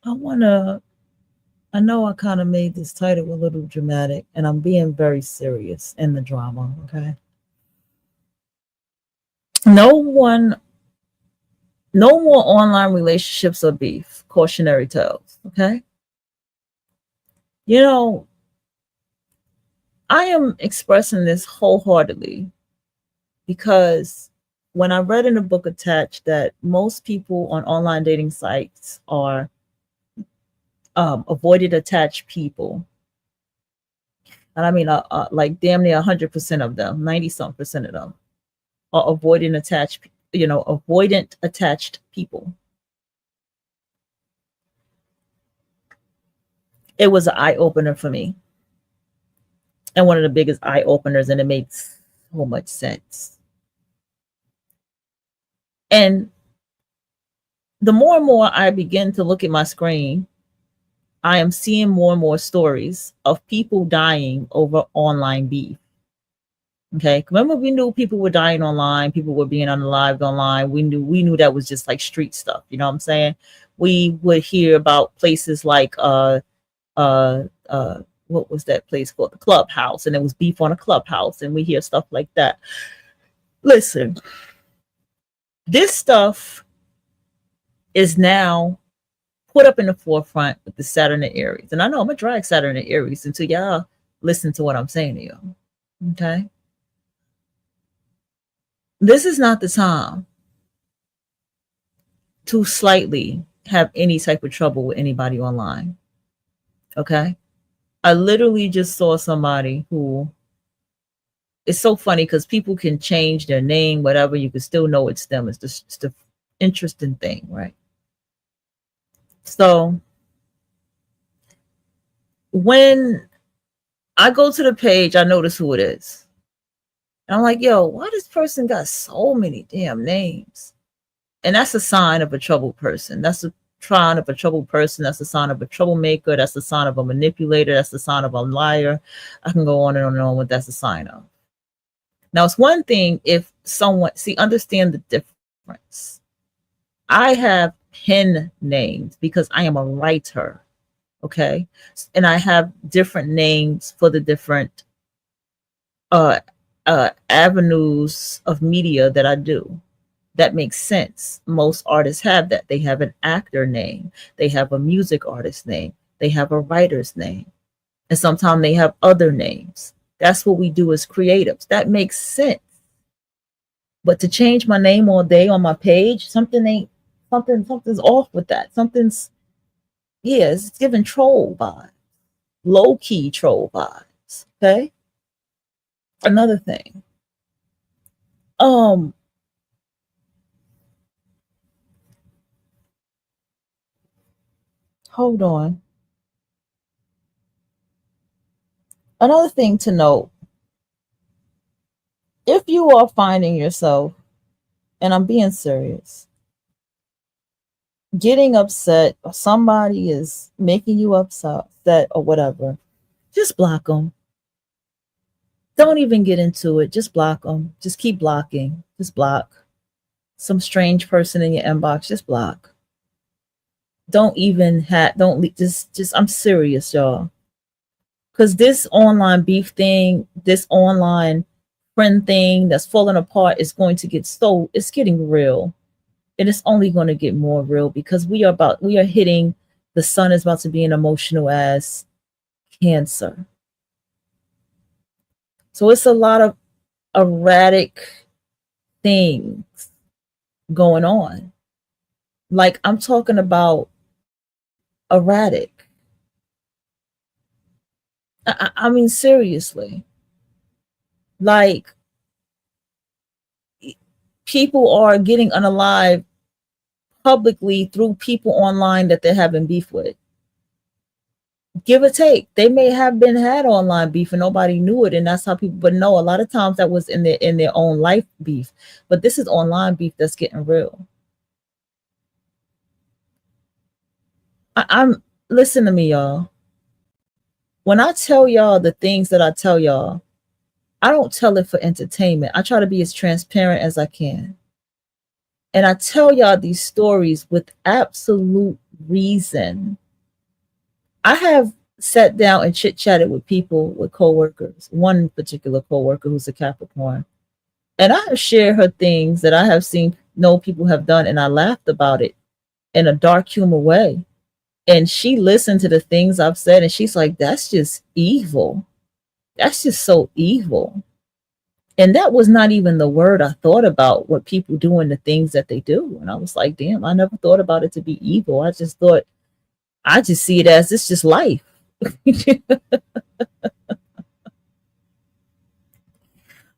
I wanna. I know I kind of made this title a little dramatic, and I'm being very serious in the drama. Okay. No one, no more online relationships or beef. Cautionary tales. Okay. You know, I am expressing this wholeheartedly because when I read in the book attached that most people on online dating sites are avoided attached people, and I mean, like damn near 100% of them, 90 something percent of them are avoidant attached, avoidant attached people. It was an eye opener for me, and one of the biggest eye openers, and it makes so much sense. And the more and more I begin to look at my screen, I am seeing more and more stories of people dying over online beef. Okay. Remember, we knew people were dying online, people were being unalived online. We knew that was just like street stuff. You know what I'm saying? We would hear about places like uh what was that place called? The Clubhouse, and there was beef on a clubhouse, and we hear stuff like that. Listen, this stuff is now put up in the forefront with the Saturn and Aries. And I know I'm gonna drag Saturn and Aries until y'all listen to what I'm saying to y'all. Okay. This is not the time to slightly have any type of trouble with anybody online. Okay. I literally just saw somebody who, it's so funny because people can change their name, whatever, you can still know it's them. It's the interesting thing, right? So when I go to the page, I notice who it is. And I'm like, yo, why this person got so many damn names? And that's a sign of a troubled person. That's a sign of a troubled person. That's a sign of a troublemaker. That's a sign of a manipulator. That's a sign of a liar. I can go on and on and on what that's a sign of. Now, it's one thing if someone, see, understand the difference. I have pen names because I am a writer, okay? And I have different names for the different uh, avenues of media that I do. That makes sense. Most artists have that. They have an actor name, they have a music artist name, they have a writer's name, and sometimes they have other names. That's what we do as creatives. That makes sense. But to change my name all day on my page, something's off with that. Something's, yeah, it's giving troll vibes, low key troll vibes. Okay. Another thing. Um, hold on. Another thing to note, if you are finding yourself, and I'm being serious, getting upset or somebody is making you upset or whatever, just block them. Don't even get into it. Just block them. Just keep blocking. Just block. Some strange person in your inbox, just block. Don't even have, don't just, I'm serious, y'all. Because this online beef thing, this online friend thing that's falling apart is going to get so, it's getting real. And it's only going to get more real because we are hitting, the sun is about to be an emotional as Cancer. So it's a lot of erratic things going on. Like I'm talking about erratic. I mean, seriously. Like people are getting unalive publicly through people online that they're having beef with. Give or take, they may have been had online beef and nobody knew it, and that's how people. But no, a lot of times that was in their own life beef. But this is online beef that's getting real. I'm listen to me, y'all. When I tell y'all the things that I tell y'all, I don't tell it for entertainment. I try to be as transparent as I can. And I tell y'all these stories with absolute reason. I have sat down and chit chatted with people, with coworkers, one particular coworker who's a Capricorn, and I have shared her things that I have seen no people have done, and I laughed about it in a dark humor way. And she listened to the things I've said, and she's like, "That's just evil. That's just so evil." And that was not even the word I thought about, what people doing the things that they do. And I was like, damn, I never thought about it to be evil. I just thought, I just see it as it's just life.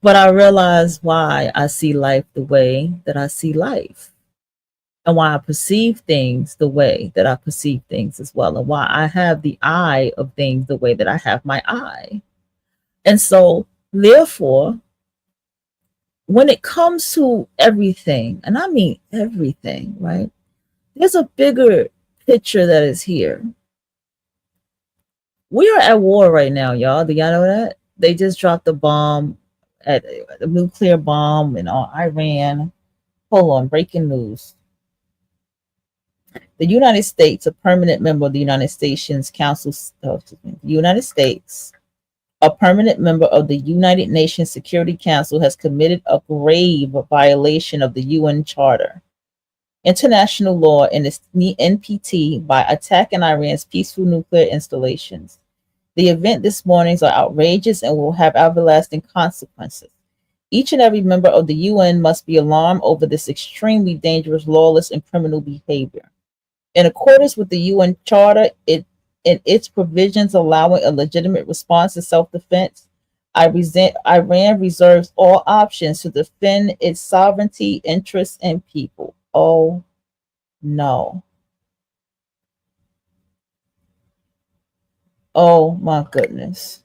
But I realized why I see life the way that I see life, and why I perceive things the way that I perceive things as well, and why I have the eye of things the way that I have my eye. And so, therefore, when it comes to everything, and I mean everything, right? There's a bigger picture that is here. We are at war right now, y'all. Do y'all know that? They just dropped a bomb, at a nuclear bomb in Iran. Hold on, breaking news. The United States, a permanent member of the United States, a permanent member of the United Nations Security Council, has committed a grave violation of the UN Charter, international law, and the NPT by attacking Iran's peaceful nuclear installations. The event this morning is outrageous and will have everlasting consequences. Each and every member of the UN must be alarmed over this extremely dangerous, lawless, and criminal behavior. In accordance with the UN Charter, in its provisions allowing a legitimate response to self-defense, Iran reserves all options to defend its sovereignty, interests, and people. Oh no. Oh my goodness.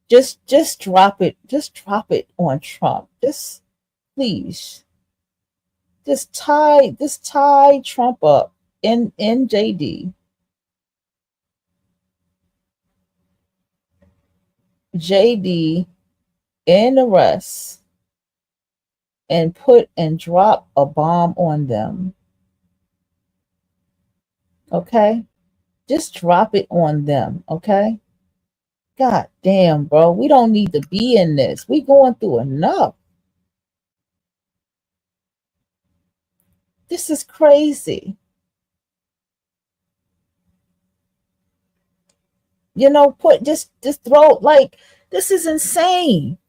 Just drop it. Just drop it on Trump. Just please. Just tie Trump up in JD. JD in arrest and put and drop a bomb on them. Okay? Just drop it on them, okay? God damn, bro. We don't need to be in this. We going through enough. This is crazy. You know, put just throw, like, this is insane.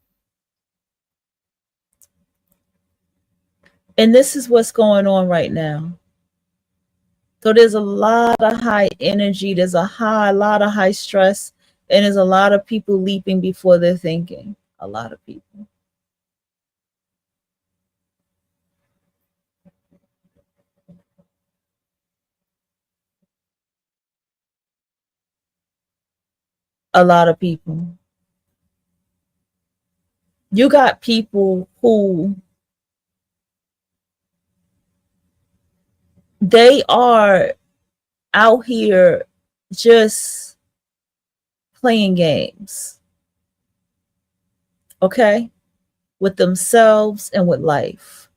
And this is what's going on right now. So there's a lot of high energy, there's lot of high stress, and there's a lot of people leaping before they're thinking. A lot of people. A lot of people. You got people who they are out here just playing games, okay, with themselves and with life.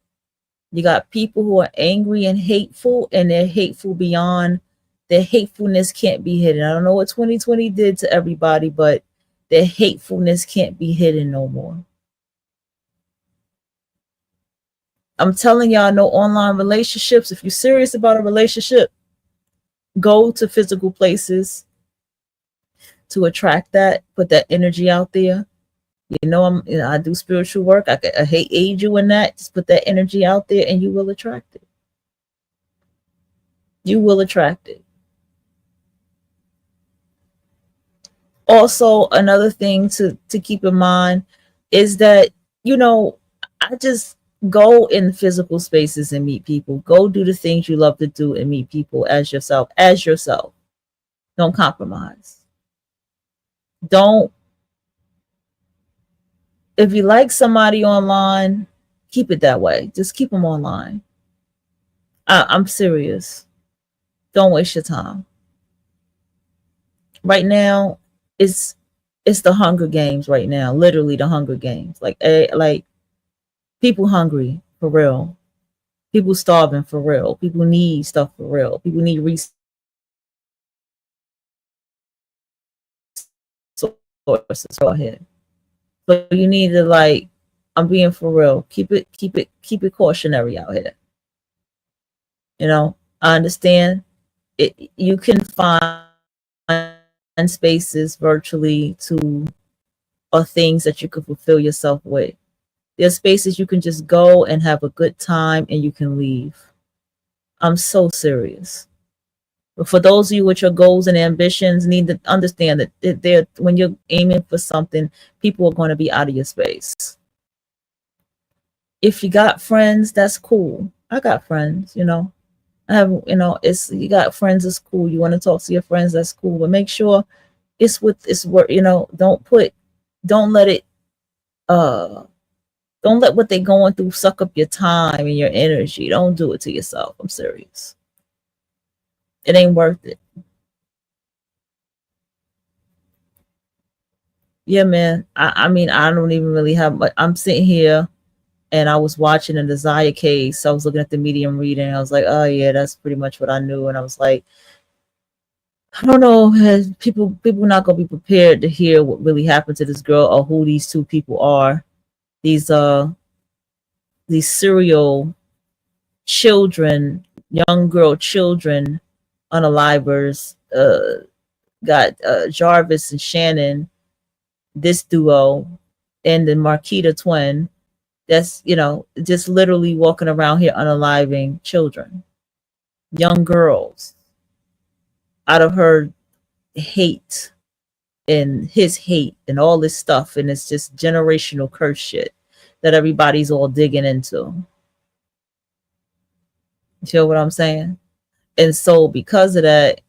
You got people who are angry and hateful, and they're hateful beyond, their hatefulness can't be hidden. I don't know what 2020 did to everybody, but their hatefulness can't be hidden no more. I'm telling y'all, no online relationships. If you're serious about a relationship, go to physical places to attract that, put that energy out there. I do spiritual work. I hate aid you in that. Just put that energy out there and you will attract it. You will attract it. Also, another thing to keep in mind is that, I just go in physical spaces and meet people. Go do the things you love to do and meet people as yourself. As yourself. Don't compromise. Don't If you like somebody online, keep it that way. Just keep them online. I'm serious. Don't waste your time. Right now, it's the Hunger Games right now. Literally the Hunger Games. Like people hungry for real. People starving for real. People need stuff for real. People need resources for real here. So you need to, like, I'm being for real. Keep it cautionary out here. You know, I understand it. You can find spaces virtually to or things that you can fulfill yourself with. There's spaces you can just go and have a good time and you can leave. I'm so serious. But for those of you with your goals and ambitions, need to understand that they're, when you're aiming for something, people are going to be out of your space. If you got friends, that's cool. I got friends, you know. I have, you know, it's, you got friends, it's cool. You want to talk to your friends, that's cool. But make sure it's with, it's work, you know. Don't let it, uh, don't let what they're going through suck up your time and your energy. Don't do it to yourself. I'm serious. It ain't worth it. Yeah, man. I mean, I don't even really have much. I'm sitting here and I was watching a Desire case. So I was looking at the medium reading. And I was like, oh yeah, that's pretty much what I knew. And I was like, I don't know, people not gonna be prepared to hear what really happened to this girl or who these two people are. These these serial children, young girl children, unalivers. Got Jarvis and Shannon, this duo, and the Marquita twin. That's, you know, just literally walking around here unaliving children, young girls, out of her hate and his hate and all this stuff. And it's just generational curse shit that everybody's all digging into. You feel what I'm saying? And so because of that,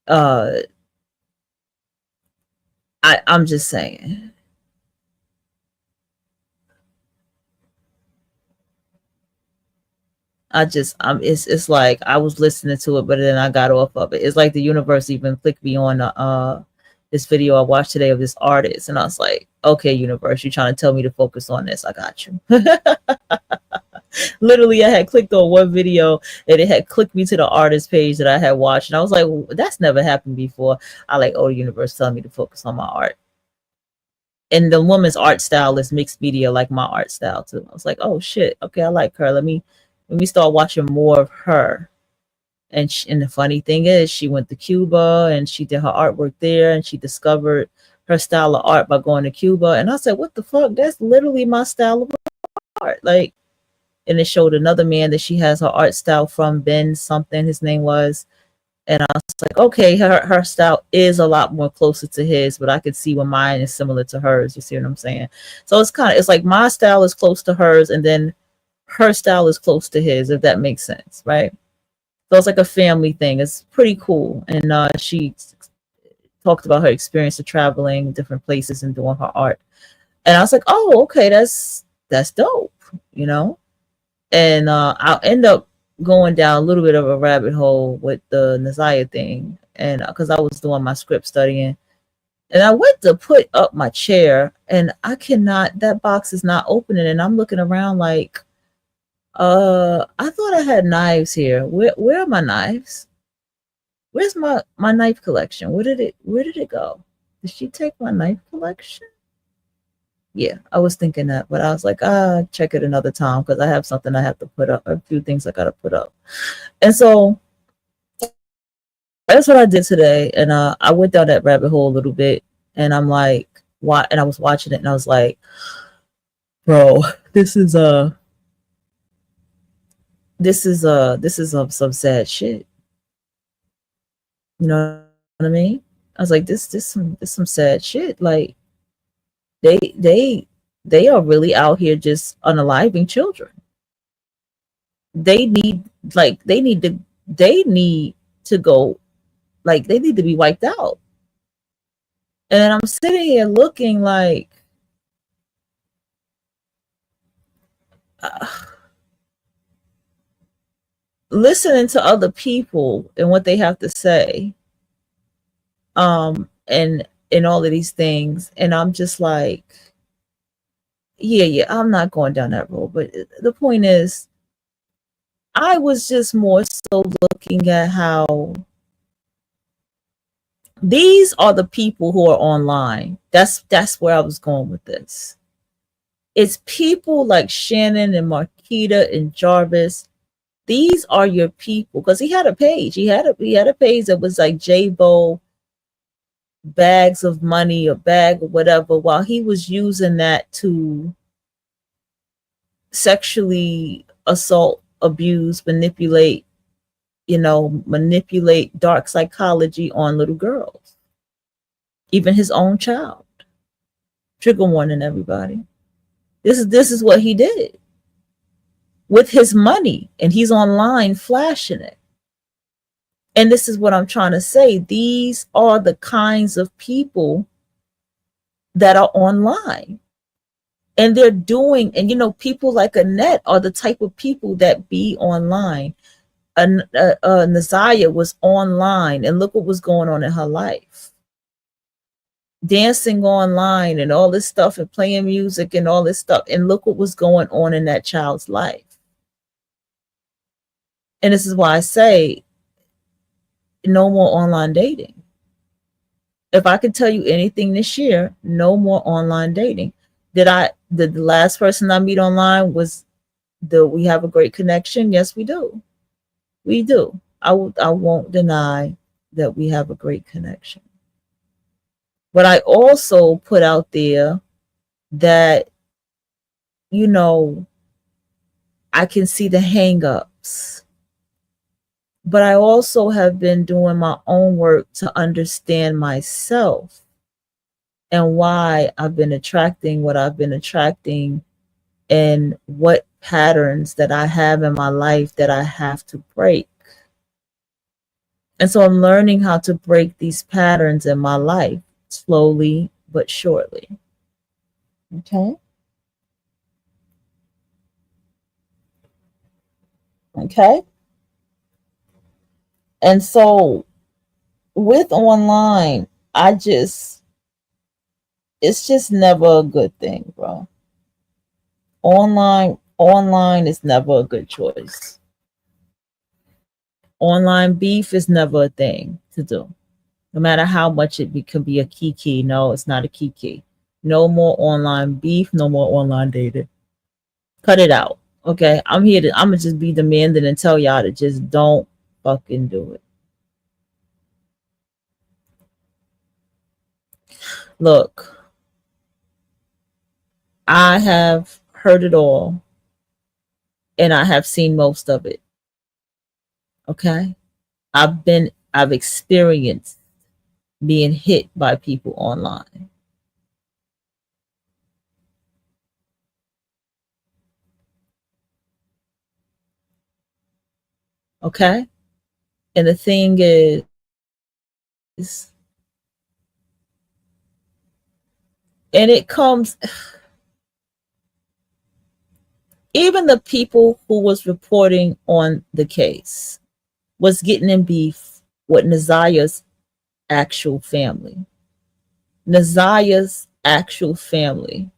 uh I'm just saying, it's like I was listening to it, but then I got off of it. It's like the universe even clicked me on this video I watched today of this artist, and I was like, okay, universe, you're trying to tell me to focus on this. I got you. Literally, I had clicked on one video and it had clicked me to the artist page that I had watched, and I was like, well, that's never happened before. I like, oh, the universe telling me to focus on my art. And the woman's art style is mixed media, like my art style too. I was like, oh shit, okay, I like her. Let me start watching more of her. And the funny thing is, she went to Cuba and she did her artwork there, and she discovered her style of art by going to Cuba. And I said, what the fuck? That's literally my style of art. Like, and it showed another man that she has her art style from, Ben something his name was. And I was like, okay, her style is a lot more closer to his, but I could see when mine is similar to hers. You see what I'm saying? So it's like my style is close to hers, and then her style is close to his, if that makes sense, right? So it's like a family thing. It's pretty cool. And she talked about her experience of traveling different places and doing her art. And I was like, oh, okay, that's dope, you know? And I'll end up going down a little bit of a rabbit hole with the Nazaya thing. And because I was doing my script studying, and I went to put up my chair, and I cannot, that box is not opening. And I'm looking around like, I thought I had knives here. Where are my knives? Where's my knife collection? Where did it go? Did she take my knife collection? Yeah, I was thinking that, but I was like, check it another time, because I have something I have to put up, a few things I gotta put up. And so that's what I did today. And I went down that rabbit hole a little bit, and I'm like, why? And I was watching it, and I was like, bro, this is some sad shit. You know what I mean? I was like, this some sad shit. Like, they they they are really out here just unaliving children. They need, like, they need to go, like, they need to be wiped out. And I'm sitting here looking like, uh, listening to other people and what they have to say, and all of these things, and I'm just like, yeah, I'm not going down that road. But the point is, I was just more so looking at how these are the people who are online. That's where I was going with this. It's people like Shannon and Marquita and Jarvis. These are your people, because he had a page. He had a page that was like J-Bo bags of money or bag or whatever, while he was using that to sexually assault, abuse, manipulate dark psychology on little girls, even his own child. Trigger warning, everybody. This is what he did with his money, and he's online flashing it. And this is what I'm trying to say. These are the kinds of people that are online. And they're doing, and people like Annette are the type of people that be online. Naziah was online, and look what was going on in her life. Dancing online and all this stuff, and playing music and all this stuff. And look what was going on in that child's life. And this is why I say no more online dating. If I could tell you anything this year, no more online dating. The last person I meet online was we have a great connection. Yes, we do. We do. I won't deny that we have a great connection. But I also put out there that, I can see the hang-ups. But I also have been doing my own work to understand myself and why I've been attracting what I've been attracting, and what patterns that I have in my life that I have to break. And so I'm learning how to break these patterns in my life slowly but surely. Okay. Okay. And so with online, it's just never a good thing, bro. Online is never a good choice. Online beef is never a thing to do. No matter how much can be a kiki. No, it's not a kiki. No more online beef, no more online dating. Cut it out. Okay. I'm gonna just be demanding and tell y'all to just don't fucking do it. Look, I have heard it all, and I have seen most of it. Okay. I've experienced being hit by people online. Okay. And the thing is, and it comes, even the people who was reporting on the case was getting in beef with Naziah's actual family. Naziah's actual family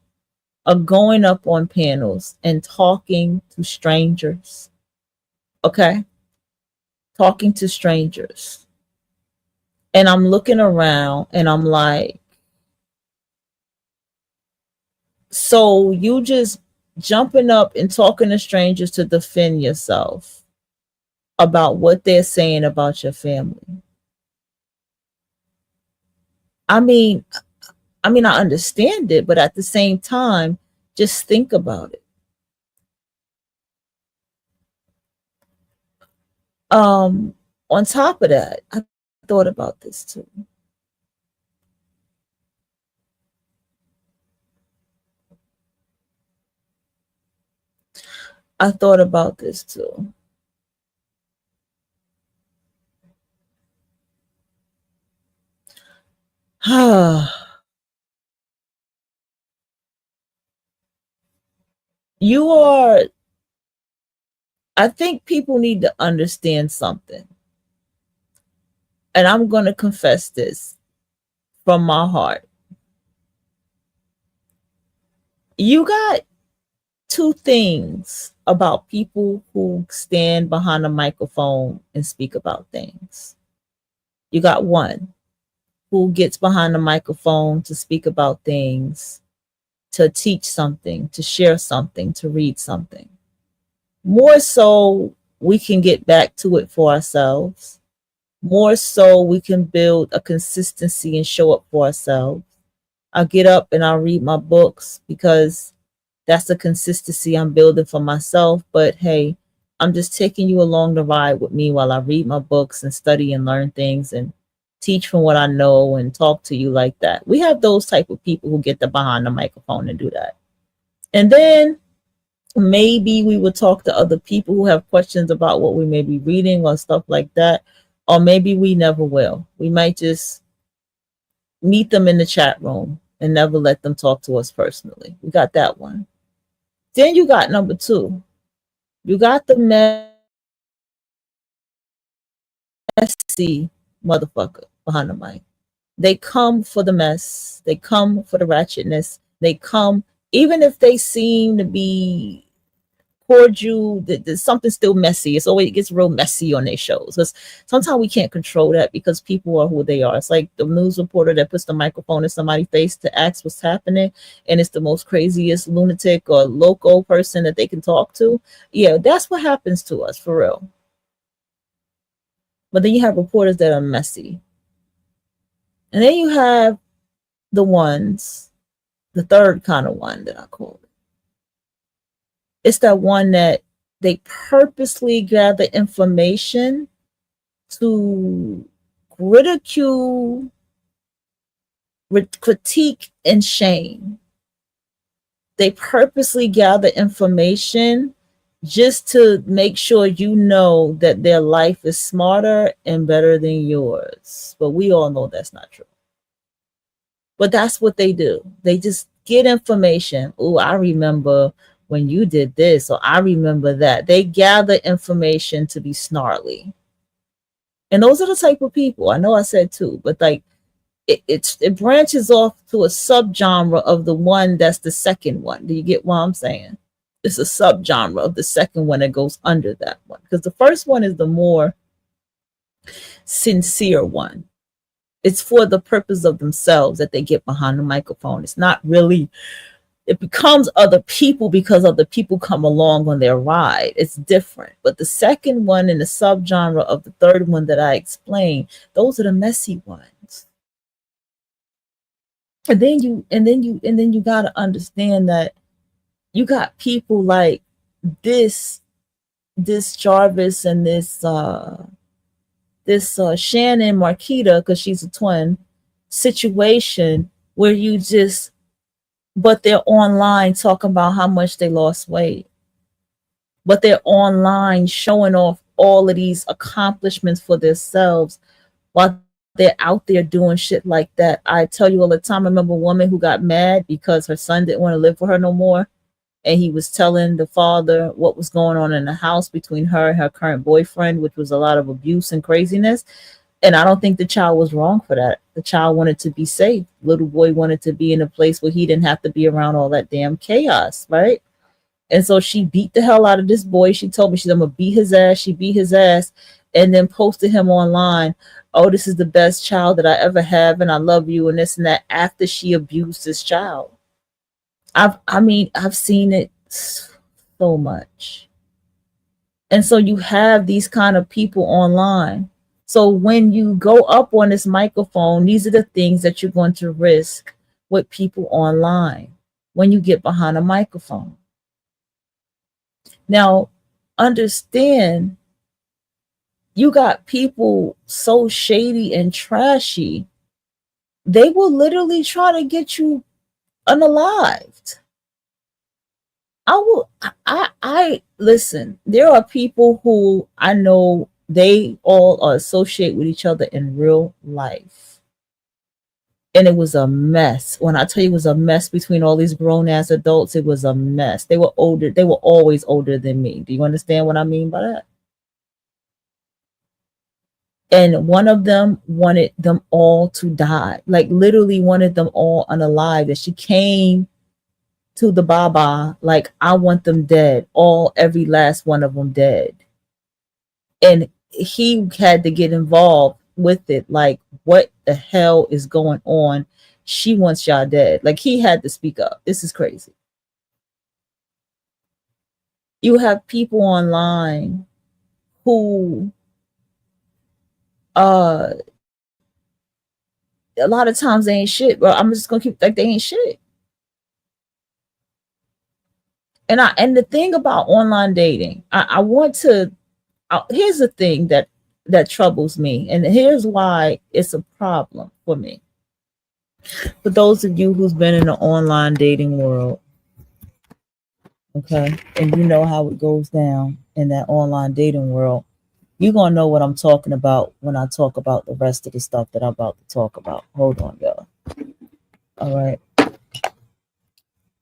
are going up on panels and talking to strangers. Okay? Talking to strangers. And I'm looking around and I'm like, so you just jumping up and talking to strangers to defend yourself about what they're saying about your family. I mean, I understand it, but at the same time, just think about it. On top of that, I thought about this too. I thought about this too. You are, I think people need to understand something. And I'm going to confess this from my heart. You got two things about people who stand behind a microphone and speak about things. You got one who gets behind the microphone to speak about things, to teach something, to share something, to read something. More so, we can get back to it for ourselves. More so, we can build a consistency and show up for ourselves. I'll get up and I'll read my books because that's the consistency I'm building for myself. But hey, I'm just taking you along the ride with me while I read my books and study and learn things and teach from what I know and talk to you like that. We have those type of people who get the behind the microphone and do that. And then maybe we would talk to other people who have questions about what we may be reading or stuff like that. Or maybe we never will. We might just meet them in the chat room and never let them talk to us personally. We got that one. Then you got number two. You got the messy motherfucker behind the mic. They come for the mess. They come for the ratchetness. They come, even if they seem to be cordial, there's something still messy. It's always, it gets real messy on their shows. Because sometimes we can't control that because people are who they are. It's like the news reporter that puts the microphone in somebody's face to ask what's happening, and it's the most craziest lunatic or loco person that they can talk to. Yeah, that's what happens to us for real. But then you have reporters that are messy. And then you have the ones, the third kind of one that I call it. It's that one that they purposely gather information to ridicule, critique, and shame. They purposely gather information just to make sure you know that their life is smarter and better than yours. But we all know that's not true. But that's what they do. They just get information. Oh, I remember when you did this, or I remember that. They gather information to be snarly. And those are the type of people. I know I said two, but like it branches off to a subgenre of the one that's the second one. Do you get what I'm saying? It's a subgenre of the second one that goes under that one. Because the first one is the more sincere one. It's for the purpose of themselves that they get behind the microphone. It's not really, it becomes other people because other people come along on their ride. It's different. But the second one and the subgenre of the third one that I explained, those are the messy ones. And then you gotta understand that you got people like this Jarvis and this Shannon Marquita, because she's a twin, situation where you just, but they're online talking about how much they lost weight. But they're online showing off all of these accomplishments for themselves while they're out there doing shit like that. I tell you all the time, I remember a woman who got mad because her son didn't want to live with her no more. And he was telling the father what was going on in the house between her and her current boyfriend, which was a lot of abuse and craziness. And I don't think the child was wrong for that. The child wanted to be safe. Little boy wanted to be in a place where he didn't have to be around all that damn chaos, right? And so she beat the hell out of this boy. She told me, I'm going to beat his ass. She beat his ass and then posted him online. Oh, this is the best child that I ever have, and I love you, and this and that, after she abused this child. I've seen it so much. And so you have these kind of people online. So when you go up on this microphone, these are the things that you're going to risk with people online when you get behind a microphone. Now, understand, you got people so shady and trashy, they will literally try to get you unalived. I listen, there are people who I know they all are associate with each other in real life. And it was a mess. When I tell you it was a mess between all these grown ass adults, it was a mess. They were older. They were always older than me. Do you understand what I mean by that? And one of them wanted them all to die, like literally wanted them all unalive. And she came to the Baba, like, I want them dead, all every last one of them dead. And he had to get involved with it. Like, what the hell is going on? She wants y'all dead. Like, he had to speak up. This is crazy. You have people online who uh a lot of times they ain't shit, bro. I'm just gonna keep like they ain't shit. And the thing about online dating, I want to here's the thing that troubles me, and here's why it's a problem for me. For those of you who's been in the online dating world, okay, and you know how it goes down in that online dating world, you're gonna know what I'm talking about when I talk about the rest of the stuff that I'm about to talk about. Hold on, y'all. All right.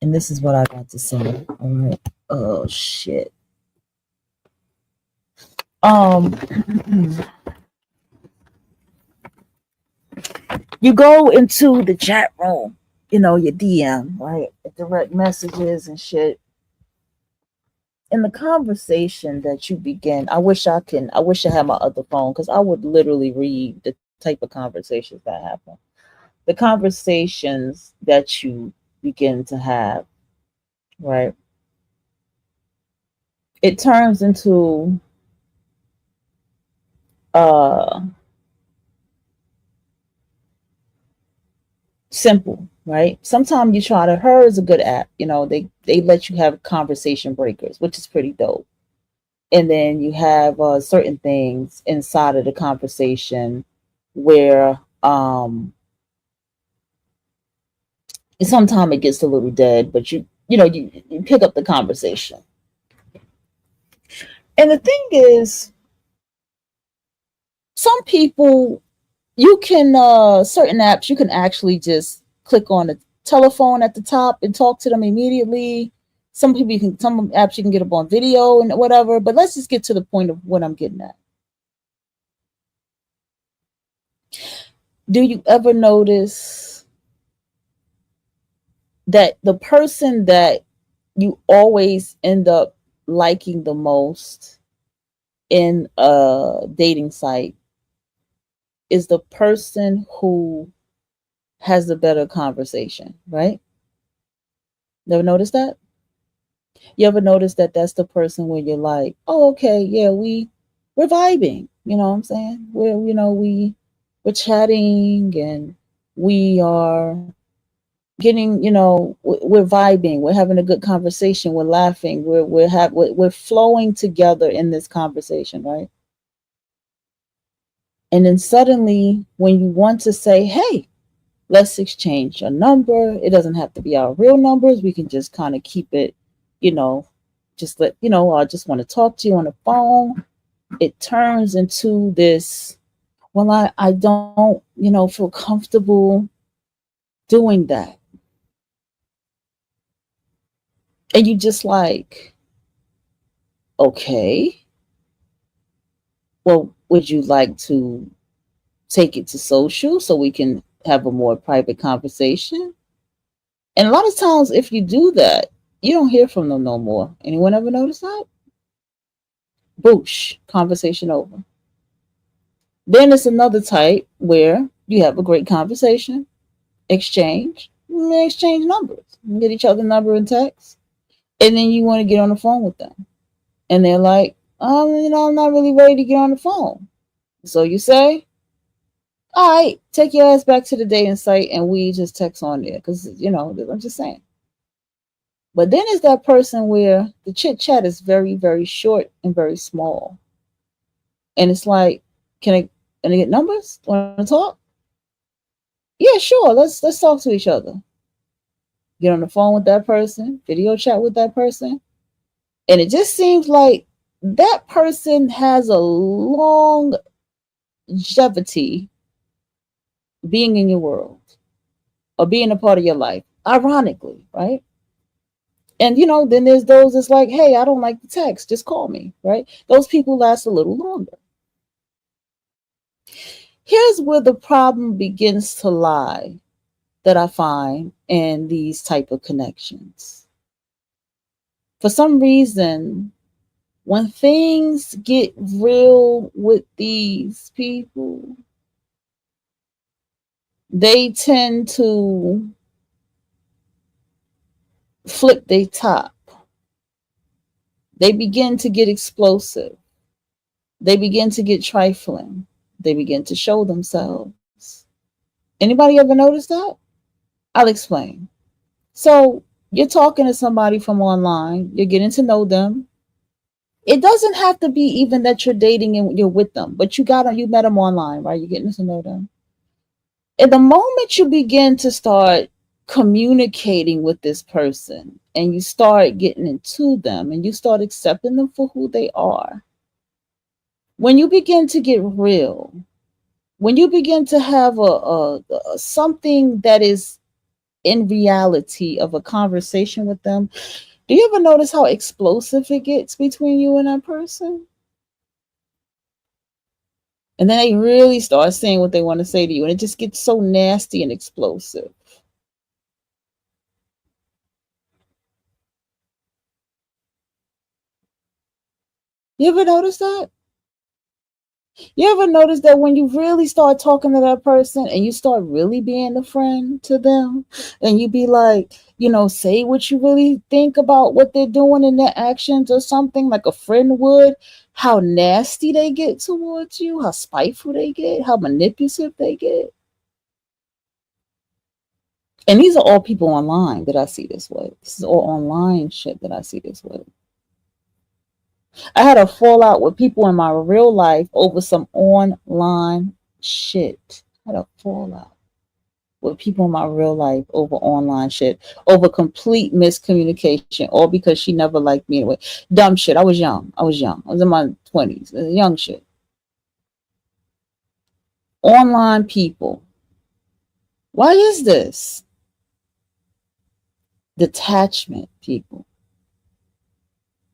And this is what I got to say. All right. Oh shit. Um you go into the chat room, your DM, right? Direct messages and shit. In the conversation that you begin, I wish I had my other phone because I would literally read the type of conversations that happen. The conversations that you begin to have, right? It turns into uh simple, right? Sometimes you try to her is a good app, they let you have conversation breakers, which is pretty dope. And then you have certain things inside of the conversation where sometimes it gets a little dead, but you pick up the conversation. And the thing is, some people, you can certain apps you can actually just click on the telephone at the top and talk to them immediately. Some apps you can get up on video and whatever, but let's just get to the point of what I'm getting at. Do you ever notice that the person that you always end up liking the most in a dating site is the person who has the better conversation, right? Never noticed that? You ever notice that that's the person where you're like, oh, okay, yeah, we're vibing. You know what I'm saying? We're chatting and we are getting, we're vibing. We're having a good conversation. We're laughing. We're flowing together in this conversation, right? And then suddenly, when you want to say, hey, let's exchange a number. It doesn't have to be our real numbers. We can just kind of keep it, you know, just I just want to talk to you on the phone. It turns into this, well, I don't, feel comfortable doing that. And you just like, okay, well, would you like to take it to social so we can have a more private conversation? And a lot of times, if you do that, you don't hear from them no more. Anyone ever notice that? Boosh, conversation over. Then it's another type where you have a great conversation, exchange numbers, get each other number and text, and then you want to get on the phone with them, and they're like, I'm not really ready to get on the phone. So you say, all right, take your ass back to the dating site, and we just text on there because I'm just saying. But then is that person where the chit chat is very, very short and very small. And it's like, can I get numbers? Want to talk? Yeah, sure. Let's talk to each other. Get on the phone with that person, video chat with that person. And it just seems like that person has a longevity being in your world or being a part of your life, ironically, right? And then there's those that's like, hey, I don't like the text, just call me, right? Those people last a little longer. Here's where the problem begins to lie that I find in these type of connections. For some reason, when things get real with these people, they tend to flip their top. They begin to get explosive. They begin to get trifling. They begin to show themselves. Anybody ever notice that? I'll explain. So you're talking to somebody from online, you're getting to know them. It doesn't have to be even that you're dating and you're with them, but you met them online, right? You're getting to know them. And the moment you begin to start communicating with this person and you start getting into them and you start accepting them for who they are, when you begin to get real, when you begin to have a something that is in reality of a conversation with them, do you ever notice how explosive it gets between you and that person? And then they really start saying what they want to say to you, and it just gets so nasty and explosive. You ever notice that? You ever notice that when you really start talking to that person and you start really being a friend to them, and you be like, say what you really think about what they're doing in their actions or something like a friend would, how nasty they get towards you, how spiteful they get, how manipulative they get. And these are all people online that I see this with. This is all online shit that I see this with. I had a fallout with people in my real life over some online shit. I had a fallout with people in my real life over online shit, over complete miscommunication, all because she never liked me anyway. Dumb shit. I was young. I was in my 20s. Young shit. Online people. Why is this? Detachment, people.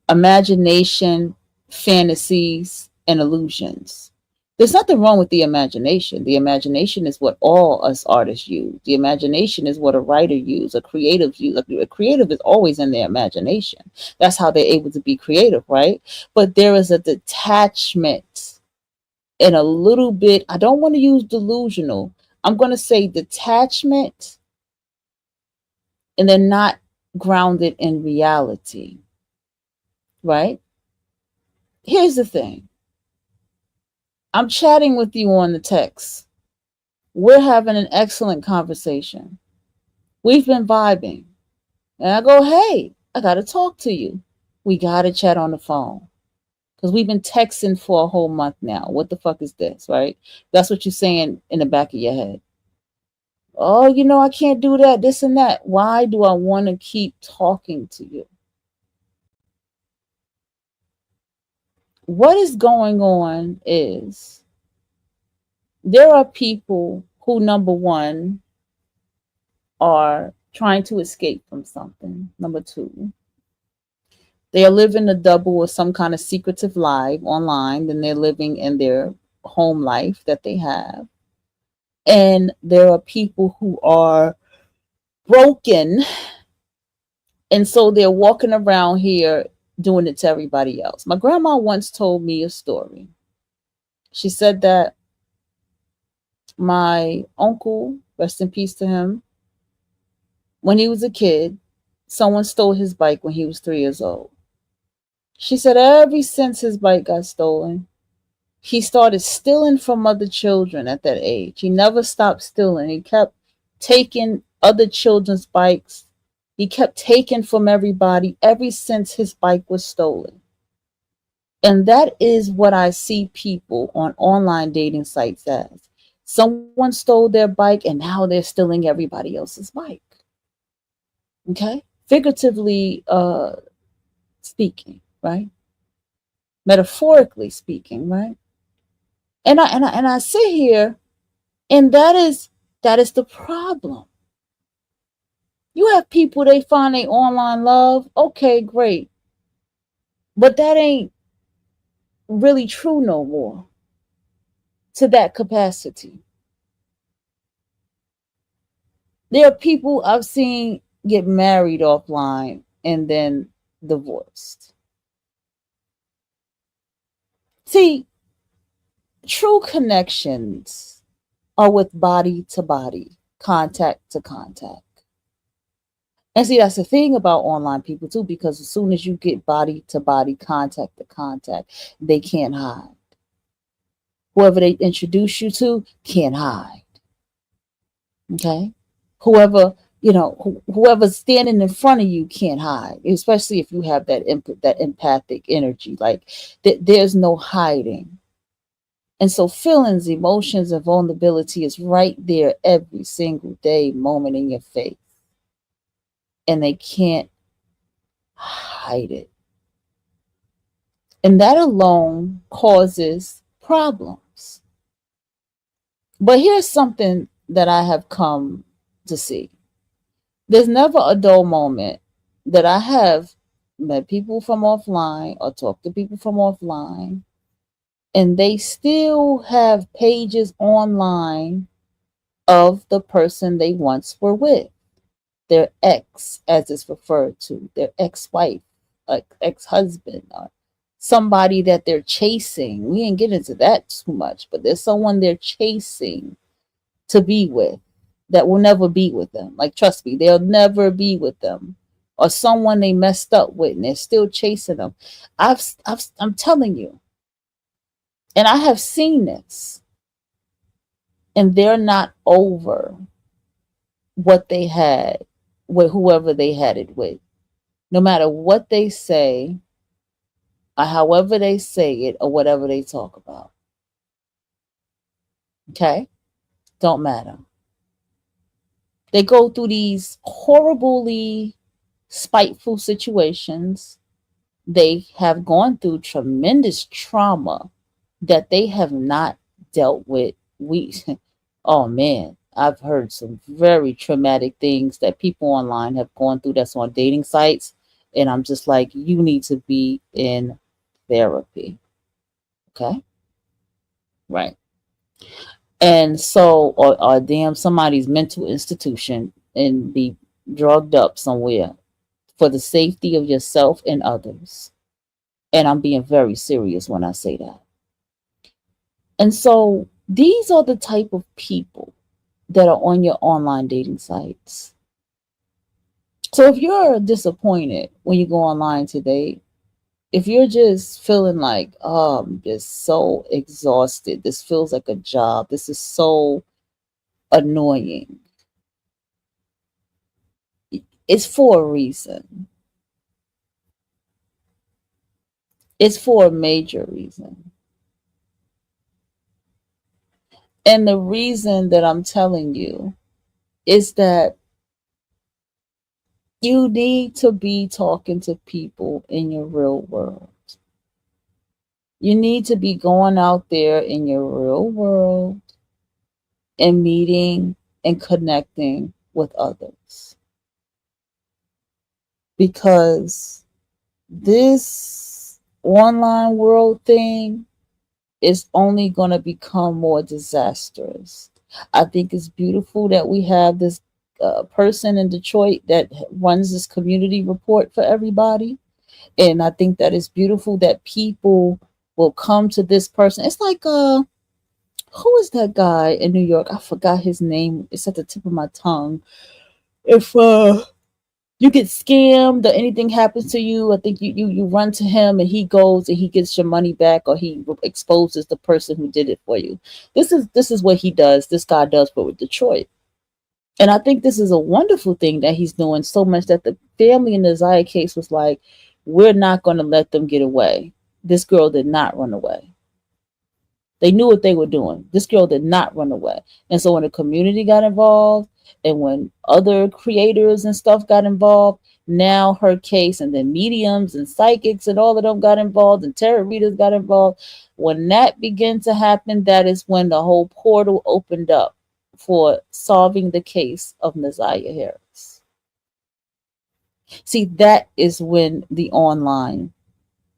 Imagination, fantasies, and illusions. There's nothing wrong with the imagination. The imagination is what all us artists use. The imagination is what a writer uses, a creative use. A creative is always in their imagination. That's how they're able to be creative, right? But there is a detachment and a little bit, I don't want to use delusional. I'm going to say detachment, and they're not grounded in reality, right? Here's the thing. I'm chatting with you on the text. We're having an excellent conversation. We've been vibing. And I go, hey, I got to talk to you. We got to chat on the phone. Because we've been texting for a whole month now. What the fuck is this, right? That's what you're saying in the back of your head. Oh, I can't do that, this and that. Why do I want to keep talking to you? What is going on is there are people who, number one, are trying to escape from something. Number two, they are living a double or some kind of secretive life online than they're living in their home life that they have. And there are people who are broken. And so they're walking around here doing it to everybody else. My grandma once told me a story. She said that my uncle, rest in peace to him, when he was a kid, someone stole his bike when he was 3 years old. She said ever since his bike got stolen, he started stealing from other children at that age. He never stopped stealing. He kept taking other children's bikes. He kept taking from everybody ever since his bike was stolen. And that is what I see people on online dating sites as. Someone stole their bike and now they're stealing everybody else's bike. Okay? Figuratively speaking, right? Metaphorically speaking, right? And I sit here, and that is the problem. You have people, they find a online love, okay, great, but that ain't really true no more to that capacity. There are people I've seen get married offline, and then divorced. See, true connections are with body to body, contact to contact. And see, that's the thing about online people too, because as soon as you get body to body, contact to contact, they can't hide. Whoever they introduce you to can't hide. Okay? Whoever, whoever's standing in front of you can't hide, especially if you have that empathic energy. Like there's no hiding. And so feelings, emotions, and vulnerability is right there every single day, moment in your face. And they can't hide it. And that alone causes problems. But here's something that I have come to see. There's never a dull moment that I have met people from offline or talked to people from offline, and they still have pages online of the person they once were with, their ex, as it's referred to, their ex-wife, ex-husband, or somebody that they're chasing. We ain't get into that too much, but there's someone they're chasing to be with that will never be with them. Like, trust me, they'll never be with them. Or someone they messed up with and they're still chasing them. I'm telling you, and I have seen this, and they're not over what they had with whoever they had it with. No matter what they say, or however they say it, or whatever they talk about. Okay? Don't matter. They go through these horribly spiteful situations. They have gone through tremendous trauma that they have not dealt with. Oh man, I've heard some very traumatic things that people online have gone through that's on dating sites. And I'm just like, you need to be in therapy. Okay? Right. And so, or damn somebody's mental institution and be drugged up somewhere for the safety of yourself and others. And I'm being very serious when I say that. And so these are the type of people that are on your online dating sites. So if you're disappointed when you go online today, if you're just feeling like, oh, I'm just so exhausted, this feels like a job, this is so annoying, it's for a reason. It's for a major reason. And the reason that I'm telling you is that you need to be talking to people in your real world. You need to be going out there in your real world and meeting and connecting with others. Because this online world thing is only going to become more disastrous. I think it's beautiful that we have this person in Detroit that runs this community report for everybody. And I think that it's beautiful that people will come to this person. It's like, who is that guy in New York? I forgot his name. It's at the tip of my tongue. If you get scammed or anything happens to you, I think you run to him and he goes and he gets your money back, or he exposes the person who did it for you. This is what he does. This guy does, but with Detroit. And I think this is a wonderful thing that he's doing, so much that the family in the Zaya case was like, we're not going to let them get away. This girl did not run away. They knew what they were doing. This girl did not run away. And so when the community got involved and when other creators and stuff got involved, now her case, and then mediums and psychics and all of them got involved, and tarot readers got involved. When that began to happen, that is when the whole portal opened up for solving the case of Nazaria Harris. See, that is when the online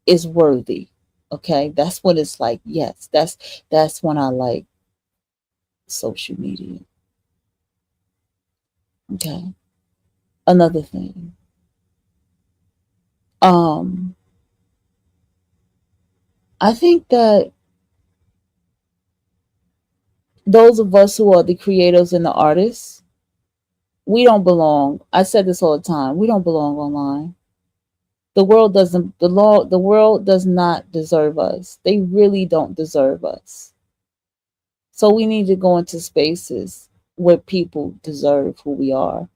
is worthy. Okay, that's what it's like. Yes, that's when I like social media. Okay. Another thing. Um, I think that those of us who are the creators and the artists, we don't belong. I said this all the time. We don't belong online. The world doesn't the world does not deserve us. They really don't deserve us. So we need to go into spaces where people deserve who we are,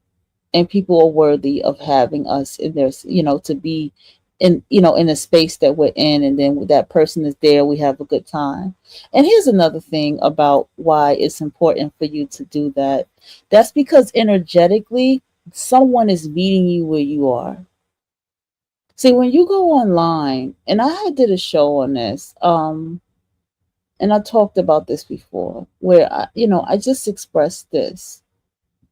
and people are worthy of having us in their, to be in, in a space that we're in, and then that person is there, we have a good time. And here's another thing about why it's important for you to do that. That's because energetically someone is meeting you where you are. See, when you go online, and I had did a show on this, and I talked about this before, where I just expressed this.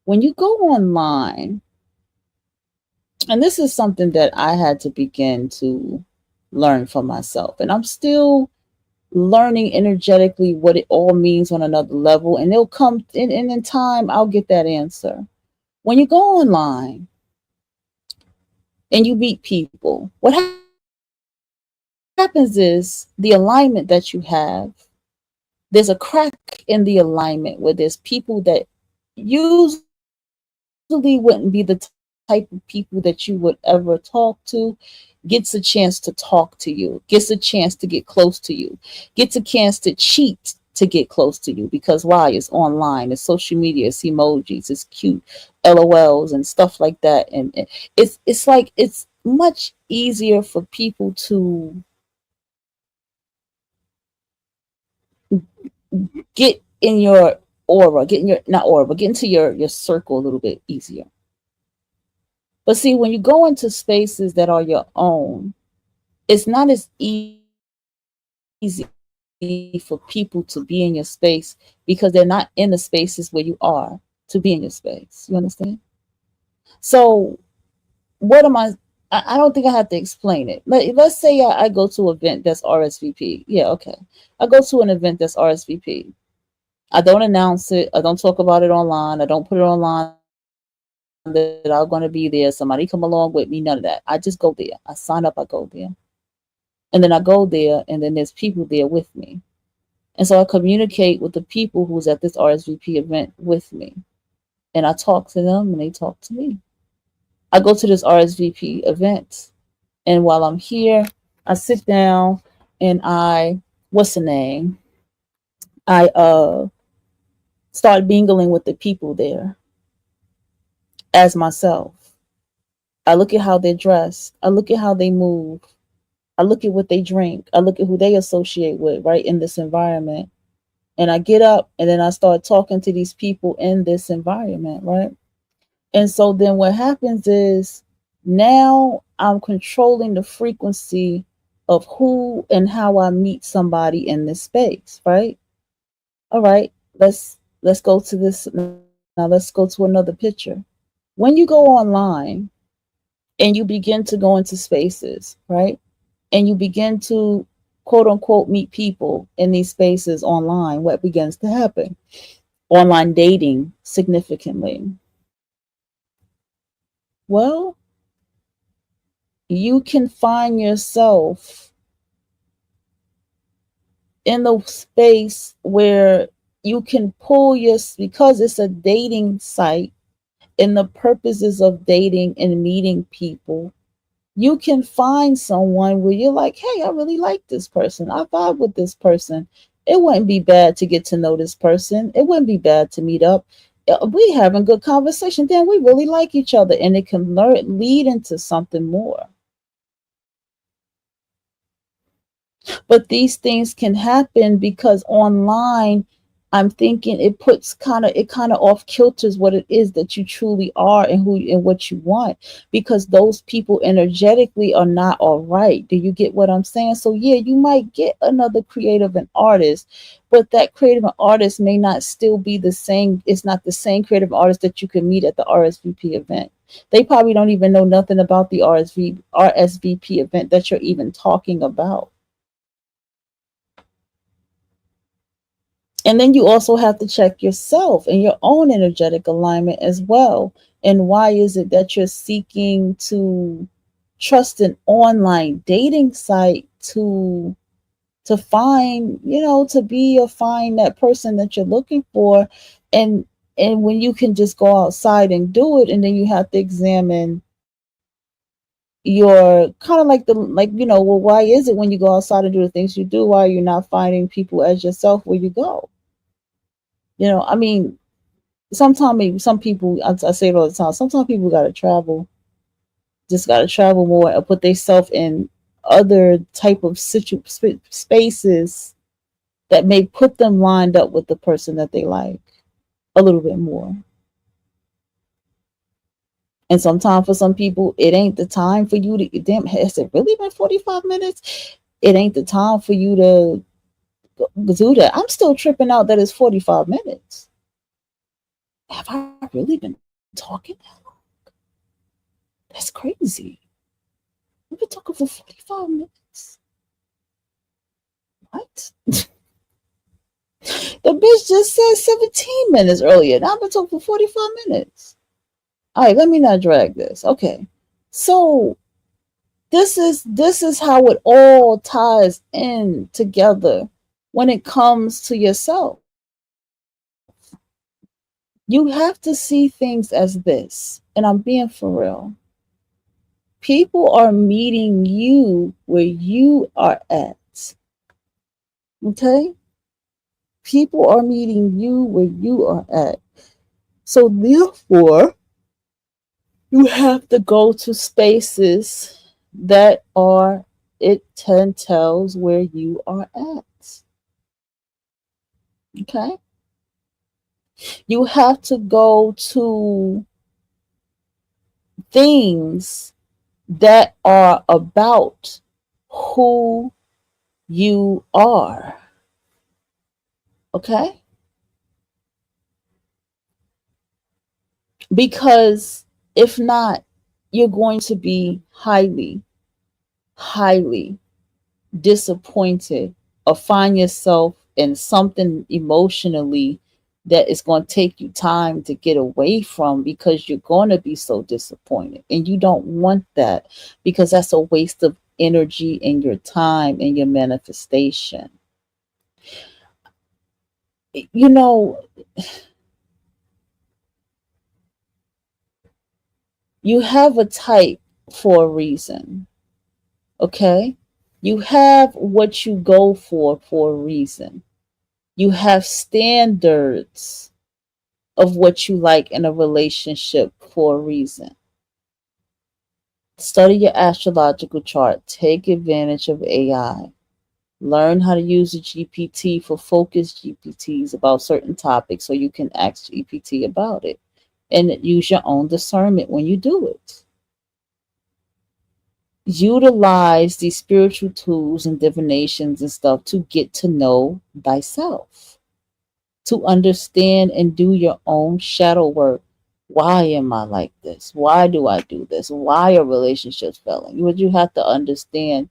When you go online, and this is something that I had to begin to learn for myself, and I'm still learning energetically what it all means on another level, and it'll come in time. I'll get that answer. When you go online and you meet people, what happens is the alignment that you have, there's a crack in the alignment where there's people that usually wouldn't be the type of people that you would ever talk to, gets a chance to talk to you, gets a chance to get close to you, gets a chance to cheat to get close to you. Because why? It's online, it's social media, it's emojis, it's cute LOLs and stuff like that. And it's like it's much easier for people to get in your aura, get in your, not aura, but get into your circle a little bit easier. But see, when you go into spaces that are your own, it's not as easy for people to be in your space because they're not in the spaces where you are to be in your space. You understand? So what am I don't think I have to explain it. Let's say I go to an event that's RSVP. Yeah, okay. I go to an event that's RSVP. I don't announce it. I don't talk about it online. I don't put it online that I'm going to be there. Somebody come along with me. None of that. I just go there. I sign up. I go there. And then I go there, and then there's people there with me. And so I communicate with the people who's at this RSVP event with me. And I talk to them and they talk to me. I go to this RSVP event. And while I'm here, I sit down and what's the name? I start mingling with the people there as myself. I look at how they're dressed. I look at how they move. I look at what they drink. I look at who they associate with, right, in this environment. And I get up and then I start talking to these people in this environment, right? And so then what happens is now I'm controlling the frequency of who and how I meet somebody in this space, right? All right, let's go to this now. Let's go to another picture. When you go online and you begin to go into spaces, right? And you begin to quote unquote meet people in these spaces online, what begins to happen? Online dating significantly. Well, you can find yourself in the space where you can pull your, because it's a dating site and the purposes of dating and meeting people, you can find someone where you're like, hey, I really like this person. I vibe with this person. It wouldn't be bad to get to know this person. It wouldn't be bad to meet up. We having good conversation. Then we really like each other, and it can lead into something more. But these things can happen because online, I'm thinking it kind of off kilters what it is that you truly are and who and what you want, because those people energetically are not all right. Do you get what I'm saying? So yeah, you might get another creative and artist, but that creative and artist may not still be the same. It's not the same creative artist that you can meet at the RSVP event. They probably don't even know nothing about the RSVP event that you're even talking about. And then you also have to check yourself and your own energetic alignment as well. And why is it that you're seeking to trust an online dating site to find, to be or find that person that you're looking for. and and when you can just go outside and do it, and then you have to examine your kind of like, well, why is it when you go outside and do the things you do, why are you not finding people as yourself where you go? I mean, sometimes some people, I say it all the time, sometimes people got to travel, just got to travel more and put themselves in other type of spaces that may put them lined up with the person that they like a little bit more. And sometimes for some people, it ain't the time for you to, damn, has it really been 45 minutes? It ain't the time for you to do that. I'm still tripping out that it's 45 minutes. Have I really been talking that long? That's crazy. We've been talking for 45 minutes. What? The bitch just said 17 minutes earlier. Now I've been talking for 45 minutes. All right, let me not drag this. Okay. So this is how it all ties in together when it comes to yourself. You have to see things as this, and I'm being for real. People are meeting you where you are at. Okay? People are meeting you where you are at. So therefore, you have to go to spaces that are, it 10 tells where you are at. Okay? You have to go to things that are about who you are. Okay? Because if not, you're going to be highly, highly disappointed or find yourself in something emotionally that is going to take you time to get away from, because you're going to be so disappointed, and you don't want that, because that's a waste of energy and your time and your manifestation. You know, you have a type for a reason. Okay? You have what you go for a reason. You have standards of what you like in a relationship for a reason. Study your astrological chart. Take advantage of AI. Learn how to use a GPT for focused GPTs about certain topics so you can ask GPT about it. And use your own discernment when you do it. Utilize these spiritual tools and divinations and stuff to get to know thyself, to understand and do your own shadow work. Why am I like this? Why do I do this? Why are relationships failing? What you have to understand,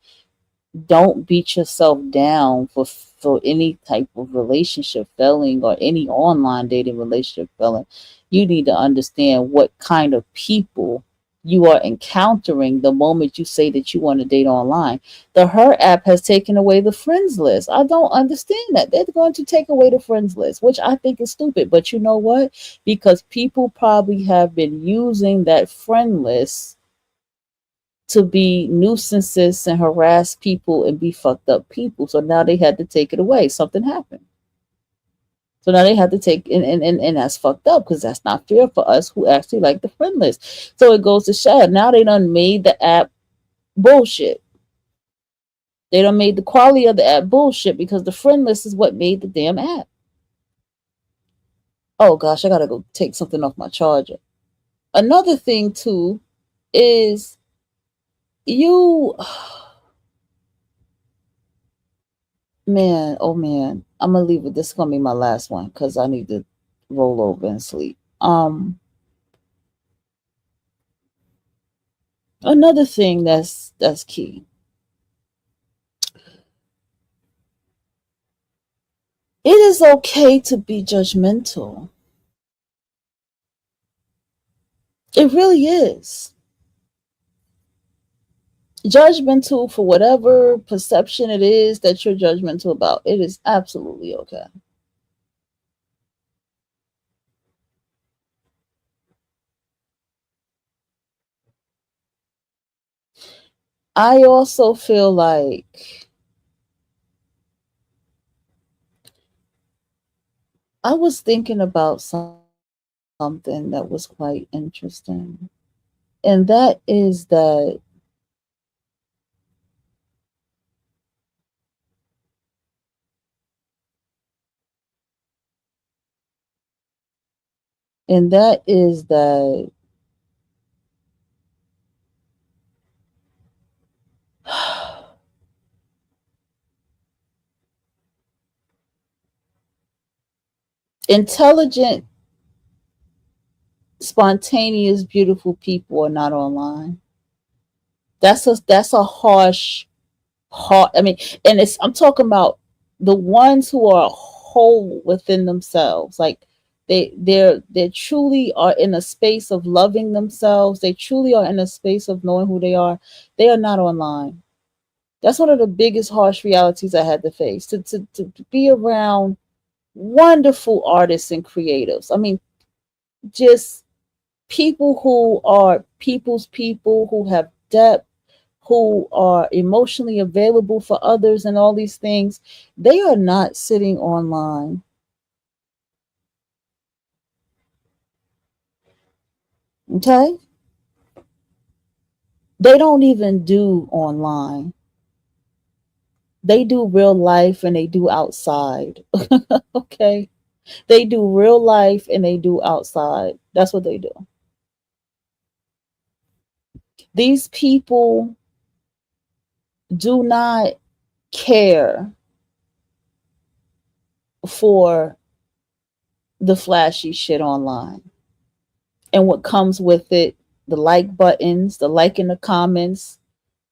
don't beat yourself down for any type of relationship failing or any online dating relationship failing. You need to understand what kind of people you are encountering the moment you say that you want to date online. The Her app has taken away the friends list. I don't understand that. They're going to take away the friends list, which I think is stupid. But you know what? Because people probably have been using that friend list to be nuisances and harass people and be fucked up people. So now they had to take it away. Something happened. So now they have to take, and that's fucked up, because that's not fair for us who actually like the friend list. So it goes to show, now they done made the app bullshit. They done made the quality of the app bullshit, because the friend list is what made the damn app. Oh gosh, I gotta go take something off my charger. Another thing too is you, man, oh man, I'm gonna leave it. This is gonna be my last one because I need to roll over and sleep. Another thing that's key. It is okay to be judgmental. It really is. Judgmental for whatever perception it is that you're judgmental about. It is absolutely okay. I also feel like I was thinking about something that was quite interesting. And that is that and that is that intelligent, spontaneous, beautiful people are not online. That's a harsh. I mean, and it's I'm talking about the ones who are whole within themselves. Like they truly are in a space of loving themselves. They truly are in a space of knowing who they are. They are not online. That's one of the biggest harsh realities I had to face. To be around wonderful artists and creatives. I mean, just people who are people's people, who have depth, who are emotionally available for others, and all these things. They are not sitting online. Okay? They don't even do online. They do real life and they do outside. Okay? They do real life and they do outside. That's what they do. These people do not care for the flashy shit online and what comes with it, the like buttons, the like in the comments,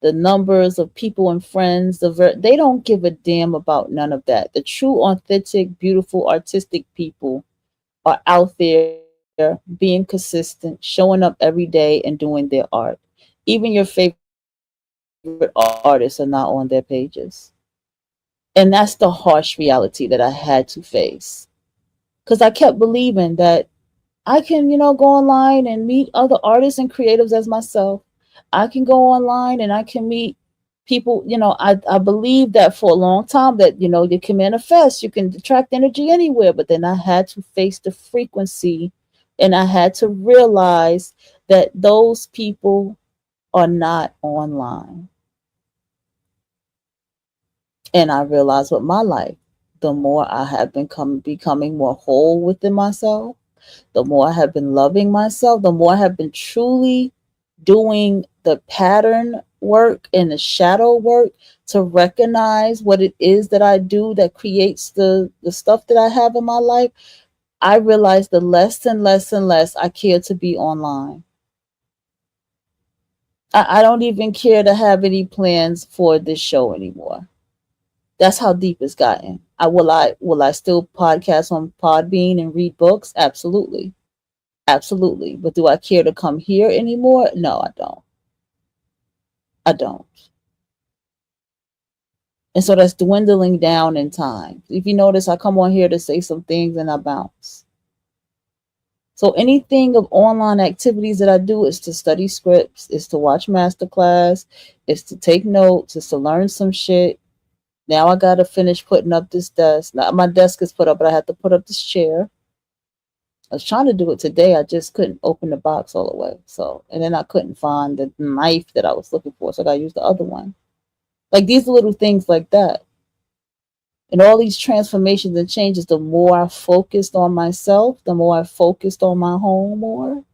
the numbers of people and friends, they don't give a damn about none of that. The true, authentic, beautiful, artistic people are out there being consistent, showing up every day and doing their art. Even your favorite artists are not on their pages. And that's the harsh reality that I had to face. Because I kept believing that I can, go online and meet other artists and creatives as myself. I can go online and I can meet people, I believed that for a long time that, you can manifest, you can attract energy anywhere. But then I had to face the frequency and I had to realize that those people are not online. And I realized with my life, the more I have been becoming more whole within myself, the more I have been loving myself, the more I have been truly doing the pattern work and the shadow work to recognize what it is that I do that creates the stuff that I have in my life. I realize the less and less and less I care to be online. I don't even care to have any plans for this show anymore. That's how deep it's gotten. I will I still podcast on Podbean and read books? Absolutely. Absolutely. But do I care to come here anymore? No, I don't. I don't. And so that's dwindling down in time. If you notice, I come on here to say some things and I bounce. So anything of online activities that I do is to study scripts, is to watch masterclass, is to take notes, is to learn some shit. Now I gotta finish putting up this desk. Now my desk is put up, but I have to put up this chair. I was trying to do it today. I just couldn't open the box all the way. So, and then I couldn't find the knife that I was looking for. So I got to use the other one. Like these little things like that. And all these transformations and changes, the more I focused on myself, the more I focused on my home more,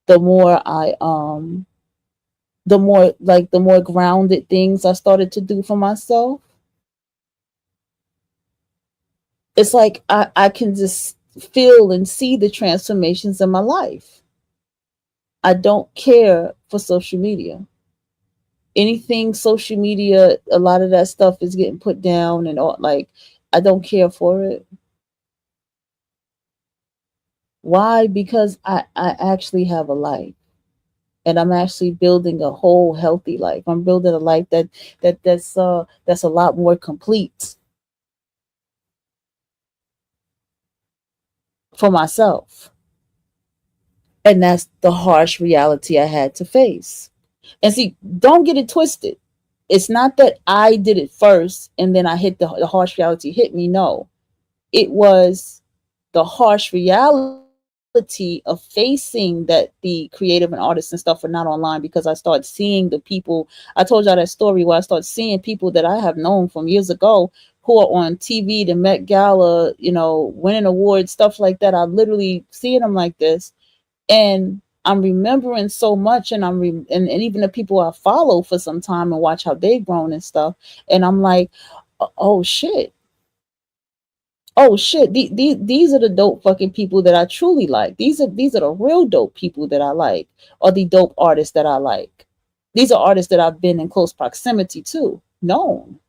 the more the more grounded things I started to do for myself. It's like I can just feel and see the transformations in my life. I don't care for social media. Anything social media, a lot of that stuff is getting put down and all. Like, I don't care for it. Why? Because I actually have a life. And I'm actually building a whole healthy life. I'm building a life that's a lot more complete for myself. And that's the harsh reality I had to face. And see, don't get it twisted. It's not that I did it first and then I hit the harsh reality hit me. No, it was the harsh reality of facing that the creative and artists and stuff are not online, because I started seeing the people. I told y'all that story where I started seeing people that I have known from years ago who are on TV, the Met Gala, winning awards, stuff like that. I'm literally seeing them like this, and I'm remembering so much, and and even the people I follow for some time and watch how they've grown and stuff, and I'm like, oh shit, oh shit, these are the dope fucking people that I truly like. These are the real dope people that I like, or the dope artists that I like. These are artists that I've been in close proximity to, known.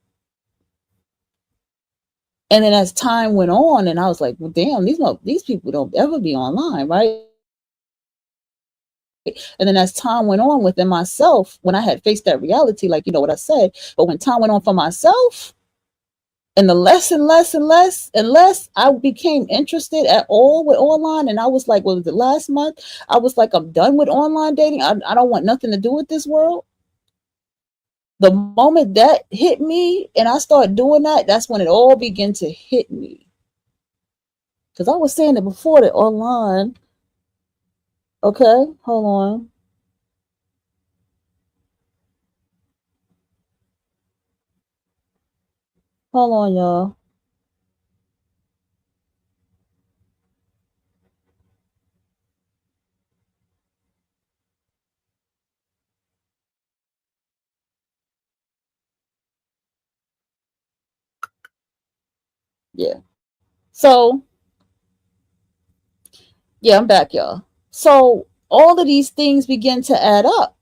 And then as time went on, and I was like, well, damn, these people don't ever be online, right? And then as time went on within myself, when I had faced that reality, like, what I said, but when time went on for myself, and the less and less and less and less I became interested at all with online, and I was like, what was it, last month? I was like, I'm done with online dating. I don't want nothing to do with this world. The moment that hit me and I started doing that, that's when it all began to hit me. Because I was saying it before, that online. Okay, hold on. Hold on, y'all. Yeah. So, yeah, I'm back, y'all. So, all of these things begin to add up,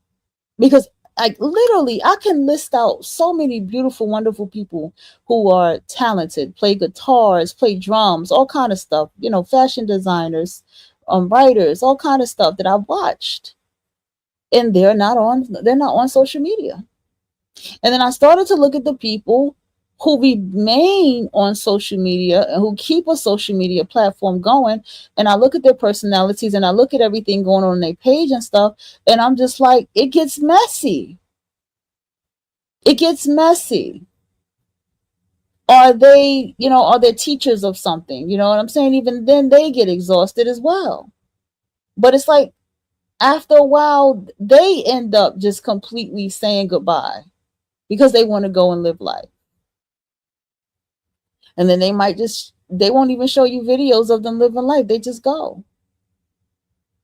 because, like, literally, I can list out so many beautiful, wonderful people who are talented, play guitars, play drums, all kind of stuff, fashion designers, writers, all kind of stuff that I've watched. And they're not on social media. And then I started to look at the people who remain on social media and who keep a social media platform going. And I look at their personalities and I look at everything going on their page and stuff. And I'm just like, it gets messy. It gets messy. Are they teachers of something? You know what I'm saying? Even then they get exhausted as well. But it's like, after a while, they end up just completely saying goodbye because they want to go and live life. And then they won't even show you videos of them living life. They just go.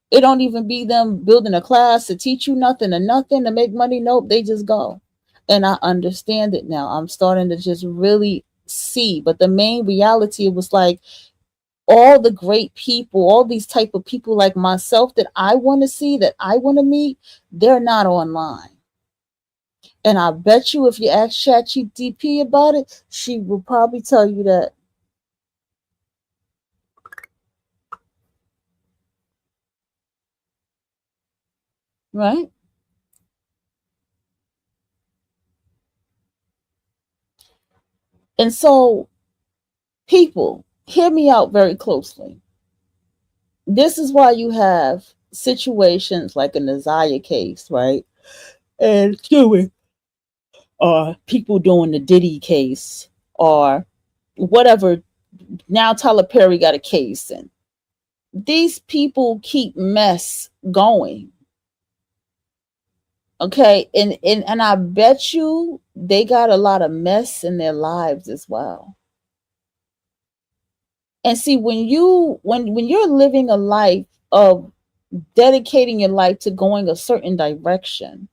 It don't even be them building a class to teach you nothing or nothing to make money. Nope, they just go. And I understand it now. I'm starting to just really see. But the main reality was like, all the great people, all these type of people like myself that I want to see, that I want to meet, they're not online. And I bet you if you ask ChatGPT about it, she will probably tell you that, right? And so, people, hear me out very closely. This is why you have situations like a Naziah case, right? And doing, or people doing the Diddy case, or whatever. Now Tyler Perry got a case, and these people keep mess going. Okay, and I bet you they got a lot of mess in their lives as well. And see, when you're living a life of dedicating your life to going a certain direction,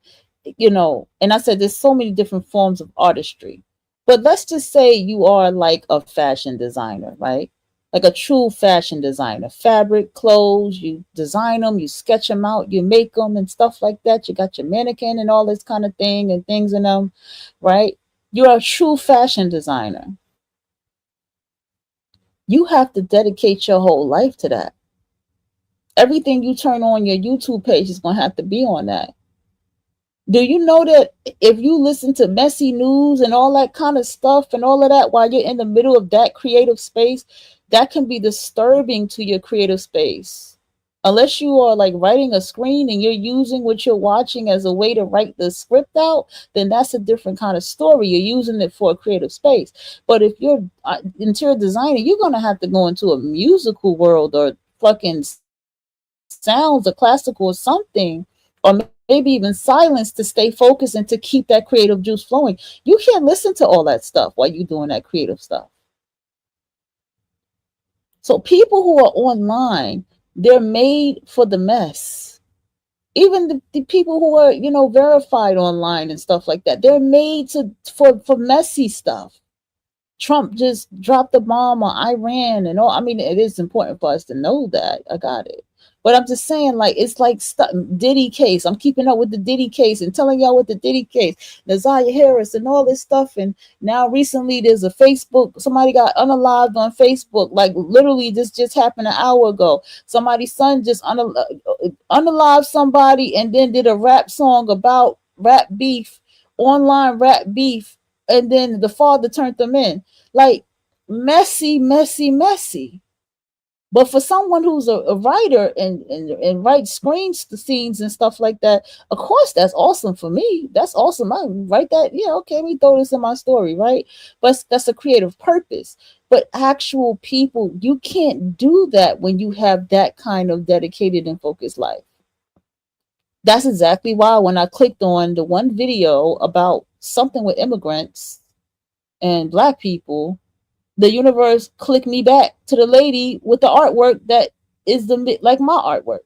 and I said there's so many different forms of artistry. But let's just say you are like a fashion designer, right? Like a true fashion designer. Fabric, clothes, you design them, you sketch them out, you make them and stuff like that. You got your mannequin and all this kind of thing and things in them, right? You're a true fashion designer. You have to dedicate your whole life to that. Everything you turn on your YouTube page is going to have to be on that. Do you know that if you listen to messy news and all that kind of stuff and all of that while you're in the middle of that creative space, that can be disturbing to your creative space. Unless you are like writing a screen and you're using what you're watching as a way to write the script out, then that's a different kind of story. You're using it for a creative space. But if you're interior designer, you're going to have to go into a musical world or fucking sounds or classical or something, or maybe even silence to stay focused and to keep that creative juice flowing. You can't listen to all that stuff while you're doing that creative stuff. So people who are online, they're made for the mess. Even the people who are, verified online and stuff like that, they're made for messy stuff. Trump just dropped the bomb on Iran and all. I mean, it is important for us to know that. I got it. But I'm just saying, like, it's like Diddy case. I'm keeping up with the Diddy case and telling y'all what the Diddy case, Nazaria Harris, and all this stuff. And now recently, there's a Facebook. Somebody got unalived on Facebook. Like literally, this just happened an hour ago. Somebody's son just unalived somebody and then did a rap song about rap beef, online rap beef, and then the father turned them in. Like messy, messy, messy. But for someone who's a writer and writes screens to scenes and stuff like that, of course that's awesome for me. That's awesome. I write that. Yeah, okay, let me throw this in my story, right? But that's a creative purpose. But actual people, you can't do that when you have that kind of dedicated and focused life. That's exactly why when I clicked on the one video about something with immigrants and black people, the universe clicked me back to the lady with the artwork that is like my artwork.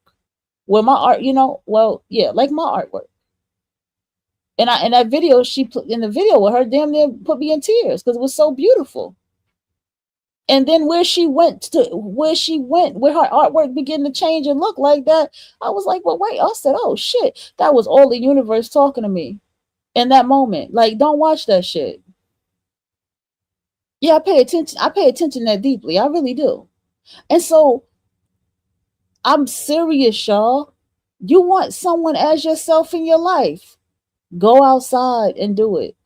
Where my art, well, yeah, like my artwork. And in that video, in the video with her, damn near put me in tears because it was so beautiful. And then where her artwork began to change and look like that, I was like, well, wait. I said, oh shit, that was all the universe talking to me in that moment. Like, don't watch that shit. Yeah, I pay attention. I pay attention that deeply. I really do. And so I'm serious, y'all. You want someone as yourself in your life. Go outside and do it.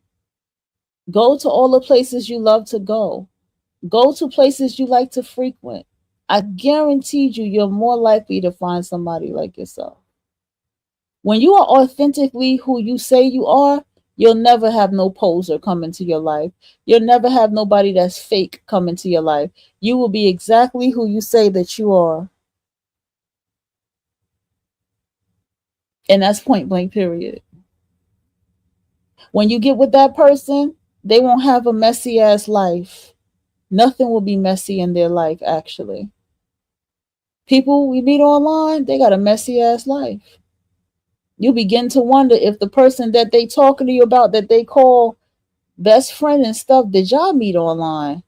Go to all the places you love to go. Go to places you like to frequent. I guarantee you're more likely to find somebody like yourself. When you are authentically who you say you are, you'll never have no poser come into your life. You'll never have nobody that's fake come into your life. You will be exactly who you say that you are. And that's point blank, period. When you get with that person, they won't have a messy ass life. Nothing will be messy in their life, actually. People we meet online, they got a messy ass life. You begin to wonder if the person that they talking to you about that they call best friend and stuff, did y'all meet online?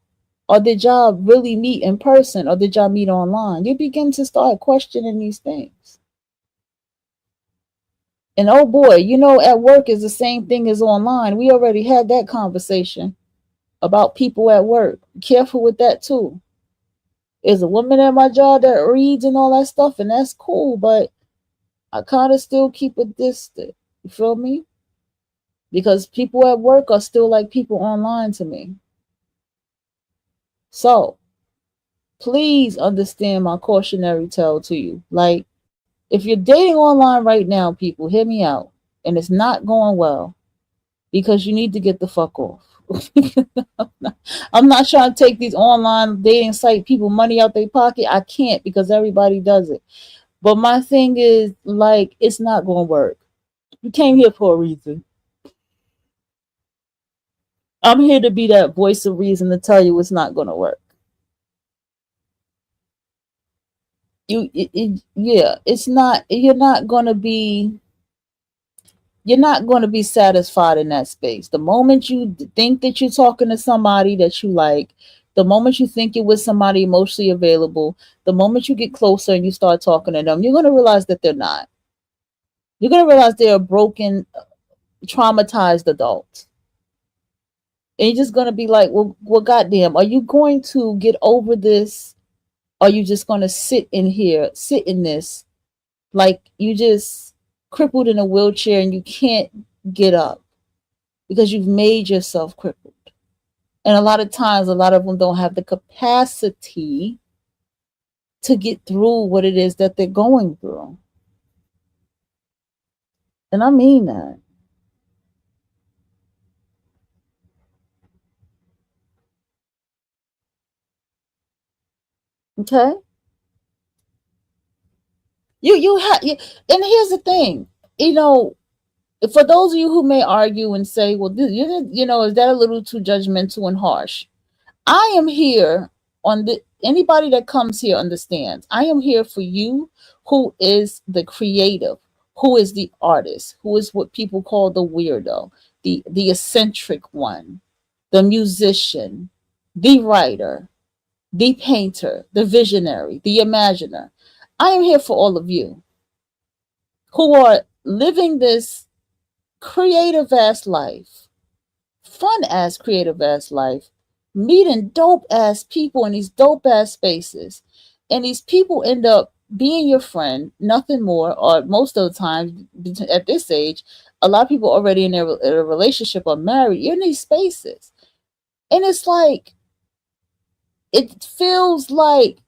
Or did y'all really meet in person? Or did y'all meet online? You begin to start questioning these things. And oh boy, at work is the same thing as online. We already had that conversation about people at work. Be careful with that too. There's a woman at my job that reads and all that stuff, and that's cool, but I kind of still keep it distant. You feel me? Because people at work are still like people online to me. So please understand my cautionary tale to you. Like, if you're dating online right now, people, hear me out, and it's not going well, because you need to get the fuck off. I'm not trying to take these online dating site people money out their pocket. I can't, because everybody does it. But my thing is, like, it's not going to work. You came here for a reason. I'm here to be that voice of reason to tell you it's not going to work. Yeah, it's not. You're not going to be satisfied in that space. The moment you think that you're talking to somebody that you like, the moment you think you're with somebody emotionally available, the moment you get closer and you start talking to them, you're going to realize that they're not. You're going to realize they're a broken, traumatized adult. And you're just going to be like, well, goddamn, are you going to get over this Are you just going to sit in here, sit in this, like you just crippled in a wheelchair and you can't get up because you've made yourself crippled? And a lot of times, a lot of them don't have the capacity to get through what it is that they're going through. And I mean that. Okay. You have you, and here's the thing, you know, for those of you who may argue and say, well, you know, is that a little too judgmental and harsh? I am here on the anybody that comes here understands. I am here for you who is the creative, who is the artist, who is what people call the weirdo, the eccentric one, the musician, the writer, the painter, the visionary, the imaginer. I am here for all of you who are living this creative ass life, fun ass creative ass life, meeting dope ass people in these dope ass spaces. And these people end up being your friend, nothing more, or most of the time at this age, a lot of people already in a relationship or married, you're in these spaces. And it's like, it feels like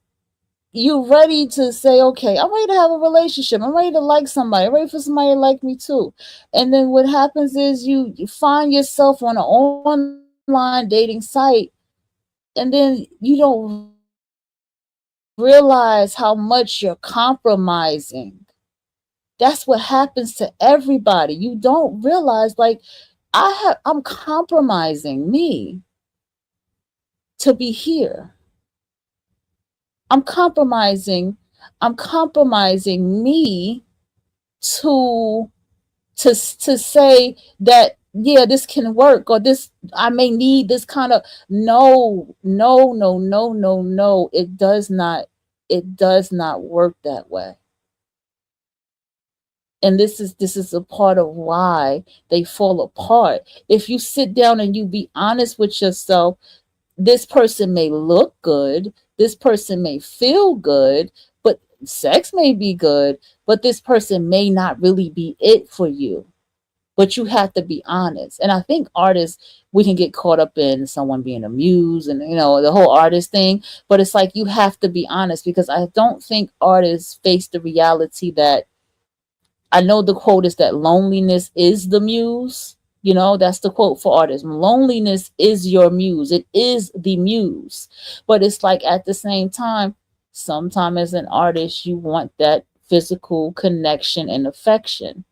you're ready to say, okay, I'm ready to have a relationship. I'm ready to like somebody. I'm ready for somebody to like me too. And then what happens is you find yourself on an online dating site, and then you don't realize how much you're compromising. That's what happens to everybody. You don't realize, like, I'm compromising me to be here. I'm compromising. I'm compromising me to to say that, yeah, this can work, or this, I may need this kind of, no, no, no, no, no, no. It does not work that way. And this is a part of why they fall apart. If you sit down and you be honest with yourself, this person may look good, this person may feel good, but sex may be good, but this person may not really be it for you. But you have to be honest. And I think artists, we can get caught up in someone being a muse and, you know, the whole artist thing. But it's like you have to be honest, because I don't think artists face the reality that, I know the quote is that loneliness is the muse. You know, that's the quote for artists. Loneliness is your muse. It is the muse. But it's like at the same time, sometimes as an artist, you want that physical connection and affection.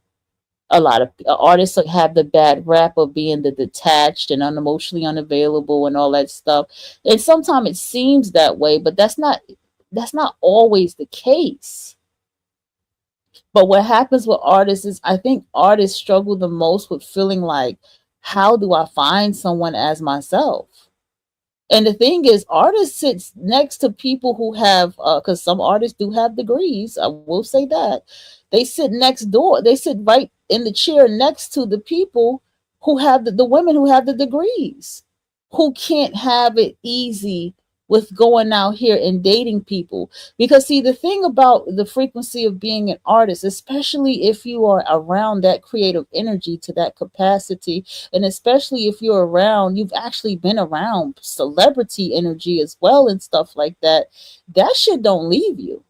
A lot of artists have the bad rap of being the detached and unemotionally unavailable and all that stuff. And sometimes it seems that way, but that's not always the case. But what happens with artists is, I think artists struggle the most with feeling like, how do I find someone as myself? And the thing is, artists sit next to people who have, because some artists do have degrees. I will say that. They sit next door. They sit right in the chair next to the people who have the women who have the degrees, who can't have it easy with going out here and dating people. Because see, the thing about the frequency of being an artist, especially if you are around that creative energy to that capacity, and especially if you're around, you've actually been around celebrity energy as well and stuff like that, that shit don't leave you.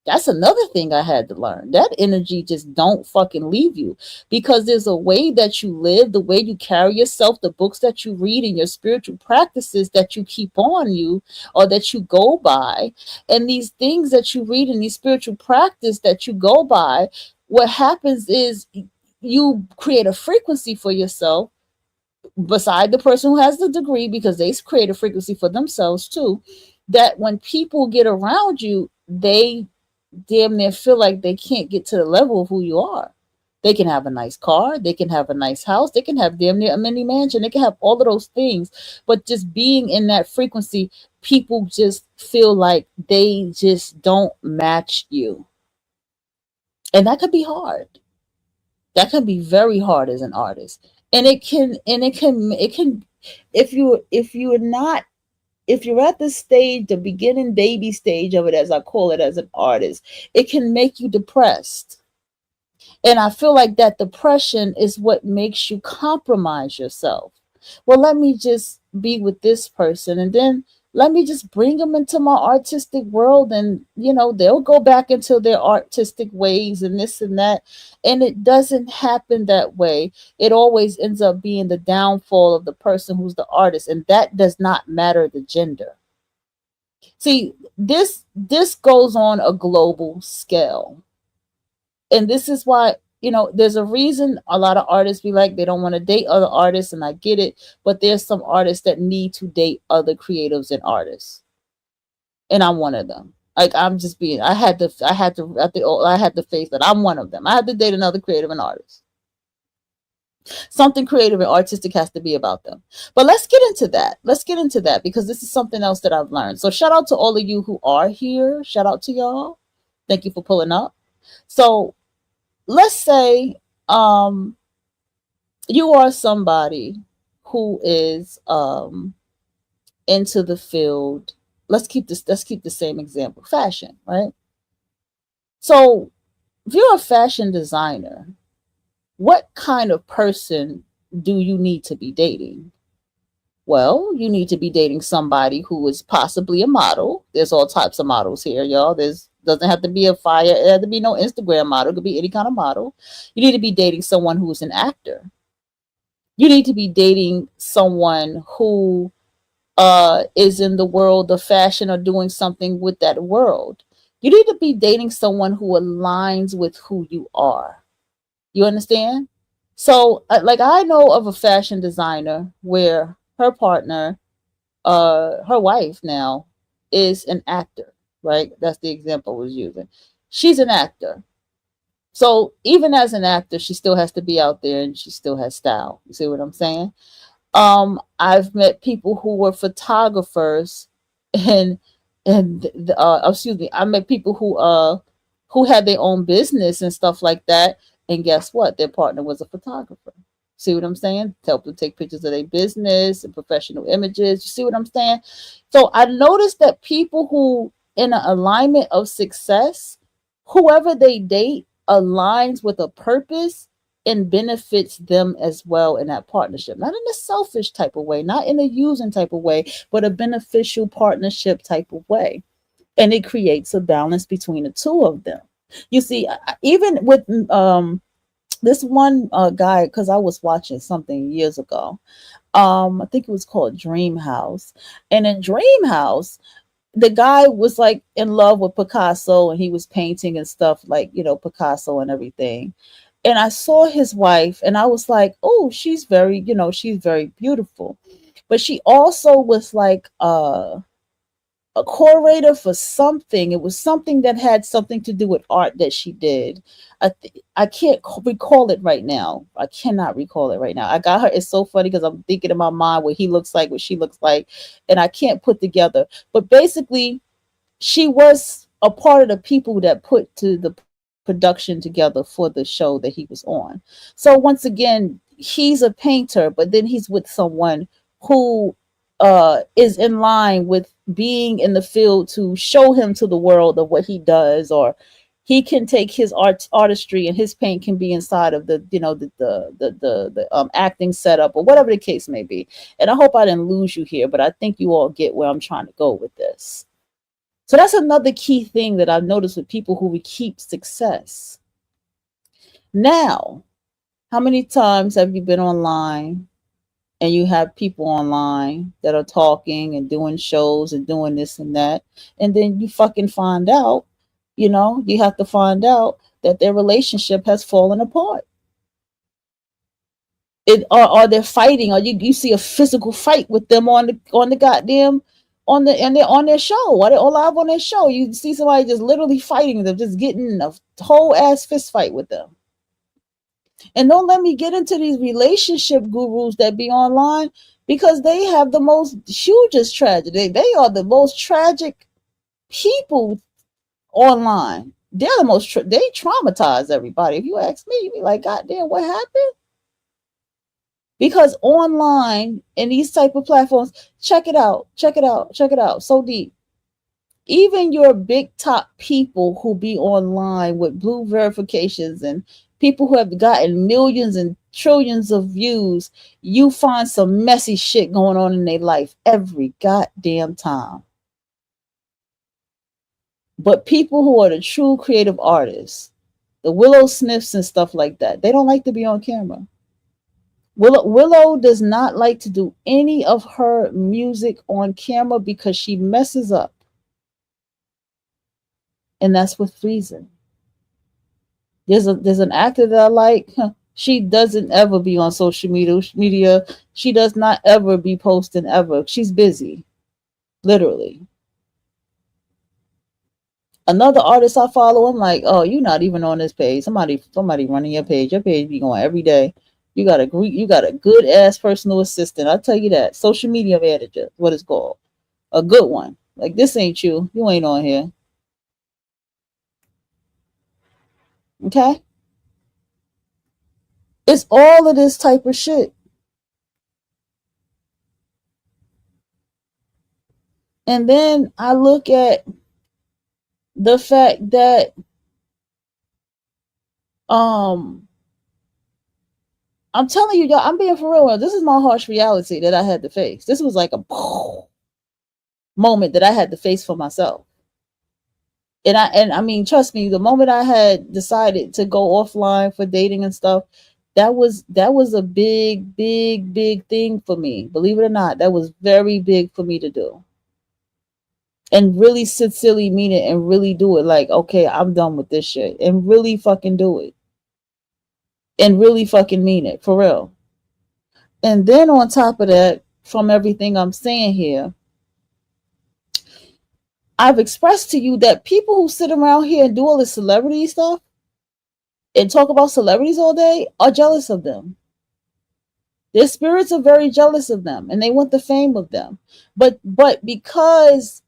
That's another thing I had to learn. That energy just don't fucking leave you, because there's a way that you live, the way you carry yourself, the books that you read, and your spiritual practices that you keep on you, or that you go by. And these things that you read in these spiritual practice that you go by, what happens is you create a frequency for yourself beside the person who has the degree, because they create a frequency for themselves too, that when people get around you, they damn near feel like they can't get to the level of who you are. They can have a nice car, they can have a nice house, they can have damn near a mini mansion, they can have all of those things. But just being in that frequency, people just feel like they just don't match you. And that could be hard. That can be very hard as an artist. And it can, if you're not if you're at the stage, the beginning baby stage of it, as I call it as an artist, it can make you depressed. And I feel like that depression is what makes you compromise yourself. Well, let me just be with this person, and then let me just bring them into my artistic world, and they'll go back into their artistic ways and this and that. And it doesn't happen that way. It always ends up being the downfall of the person who's the artist, and that does not matter the gender. See, this goes on a global scale. And this is why, there's a reason a lot of artists be like they don't want to date other artists, and I get it. But there's some artists that need to date other creatives and artists, and I'm one of them. Like, I'm just being, I had to face that I'm one of them. I had to date another creative and artist. Something creative and artistic has to be about them. But let's get into that. Let's get into that, because this is something else that I've learned. So shout out to all of you who are here. Shout out to y'all. Thank you for pulling up. So let's say you are somebody who is into the field. Let's keep the same example. Fashion, right? So if you're a fashion designer, what kind of person do you need to be dating? Well, you need to be dating somebody who is possibly a model. There's all types of models here, y'all. There's doesn't have to be a fire. It has to be no Instagram model. It could be any kind of model. You need to be dating someone who's an actor. You need to be dating someone who is in the world of fashion or doing something with that world. You need to be dating someone who aligns with who you are. You understand? So, like, I know of a fashion designer where her partner, her wife now, is an actor, right? That's the example I was using. She's an actor. So even as an actor, she still has to be out there, and she still has style. You see what I'm saying? I've met people who were photographers, and excuse me, I met people who had their own business and stuff like that. And guess what? Their partner was a photographer. See what I'm saying? To help them take pictures of their business and professional images. You see what I'm saying? So I noticed that people who in an alignment of success, whoever they date aligns with a purpose and benefits them as well in that partnership. Not in a selfish type of way, not in a using type of way, but a beneficial partnership type of way. And it creates a balance between the two of them. You see, even with this one guy, because I was watching something years ago. I think it was called Dream House. And in Dream House, the guy was like in love with Picasso, and he was painting and stuff like, Picasso and everything. And I saw his wife, and I was like, oh, she's very beautiful. But she also was like a curator for something. It was something that had something to do with art that she did. I can't recall it right now. I cannot recall it right now. I got her. It's so funny because I'm thinking in my mind what he looks like, what she looks like, and I can't put together. But basically, she was a part of the people that put to the production together for the show that he was on. So once again, he's a painter, but then he's with someone who is in line with being in the field to show him to the world of what he does, or he can take his artistry and his paint can be inside of the acting setup or whatever the case may be. And I hope I didn't lose you here, but I think you all get where I'm trying to go with this. So that's another key thing that I've noticed with people who keep success. Now, how many times have you been online and you have people online that are talking and doing shows and doing this and that, and then you fucking find out, you have to find out that their relationship has fallen apart? Are they fighting, or you see a physical fight with them on the goddamn and they're on their show, or they're all live on their show. You see somebody just literally fighting them, just getting in a whole ass fist fight with them. And don't let me get into these relationship gurus that be online, because they have the most hugest tragedy. They are the most tragic people online. They're the most they traumatize everybody. If you ask me, you be like, God damn, what happened? Because online in these type of platforms, check it out, check it out, check it out. So deep. Even your big top people who be online with blue verifications and people who have gotten millions and trillions of views, you find some messy shit going on in their life every goddamn time. But people who are the true creative artists, the Willow Smiths and stuff like that, they don't like to be on camera. Willow does not like to do any of her music on camera because she messes up. And that's with reason. There's an actor that I like. She doesn't ever be on social media. She does not ever be posting ever. She's busy, literally. Another artist I follow, I'm like, oh, you're not even on this page. Somebody running your page. Your page be going every day. You got a good ass personal assistant. I tell you that. Social media manager, what it's called. A good one. Like this ain't you. You ain't on here. Okay? It's all of this type of shit. And then I look at the fact that um I'm telling you, y'all, I'm being for real. This is my harsh reality that I had to face. This was like a moment that I had to face for myself. And I mean, trust me, the moment I had decided to go offline for dating and stuff, that was a big, big, big thing for me. Believe it or not, that was very big for me to do. And really sincerely mean it and really do it. Like, okay, I'm done with this shit. And really fucking do it. And really fucking mean it. For real. And then on top of that, from everything I'm saying here, I've expressed to you that people who sit around here and do all this celebrity stuff and talk about celebrities all day are jealous of them. Their spirits are very jealous of them and they want the fame of them. But because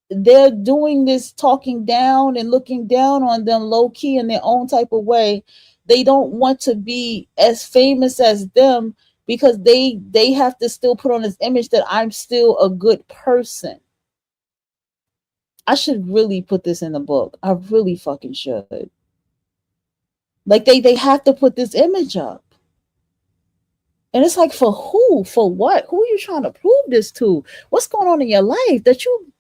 they're doing this talking down and looking down on them low key in their own type of way, they don't want to be as famous as them because they have to still put on this image that I'm still a good person. I should really put this in the book. I really fucking should. Like they have to put this image up. And it's like, for who? For what? Who are you trying to prove this to? What's going on in your life that you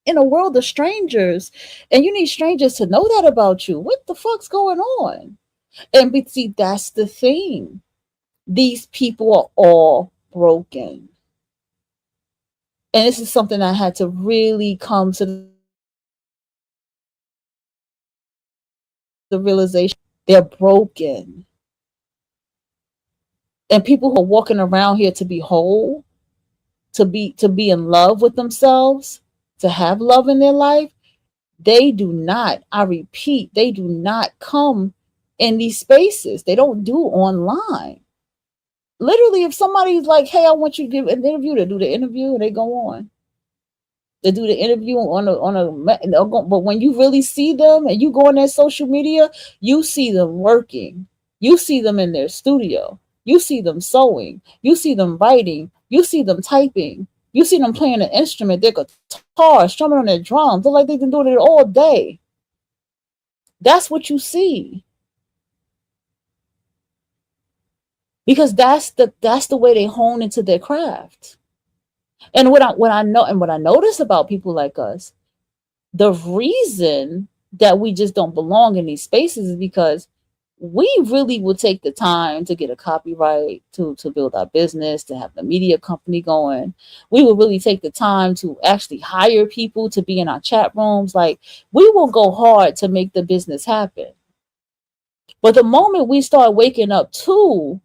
in a world of strangers and you need strangers to know that about you? What the fuck's going on? And but see, that's the thing. These people are all broken. And this is something I had to really come to the realization. They're broken. And people who are walking around here to be whole, to be in love with themselves, to have love in their life, they do not, I repeat, they do not come in these spaces. They don't do online. Literally, if somebody's like, hey, I want you to give an interview, they do the interview and they go on. They do the interview but when you really see them and you go on their social media, you see them working. You see them in their studio. You see them sewing. You see them writing. You see them typing. You see them playing an instrument, their guitar, strumming on their drums. Look like they've been doing it all day. That's what you see. Because that's the way they hone into their craft. And what I notice about people like us, the reason that we just don't belong in these spaces is because we really will take the time to get a copyright, to build our business, to have the media company going. We will really take the time to actually hire people to be in our chat rooms. Like, we will go hard to make the business happen. But the moment we start waking up to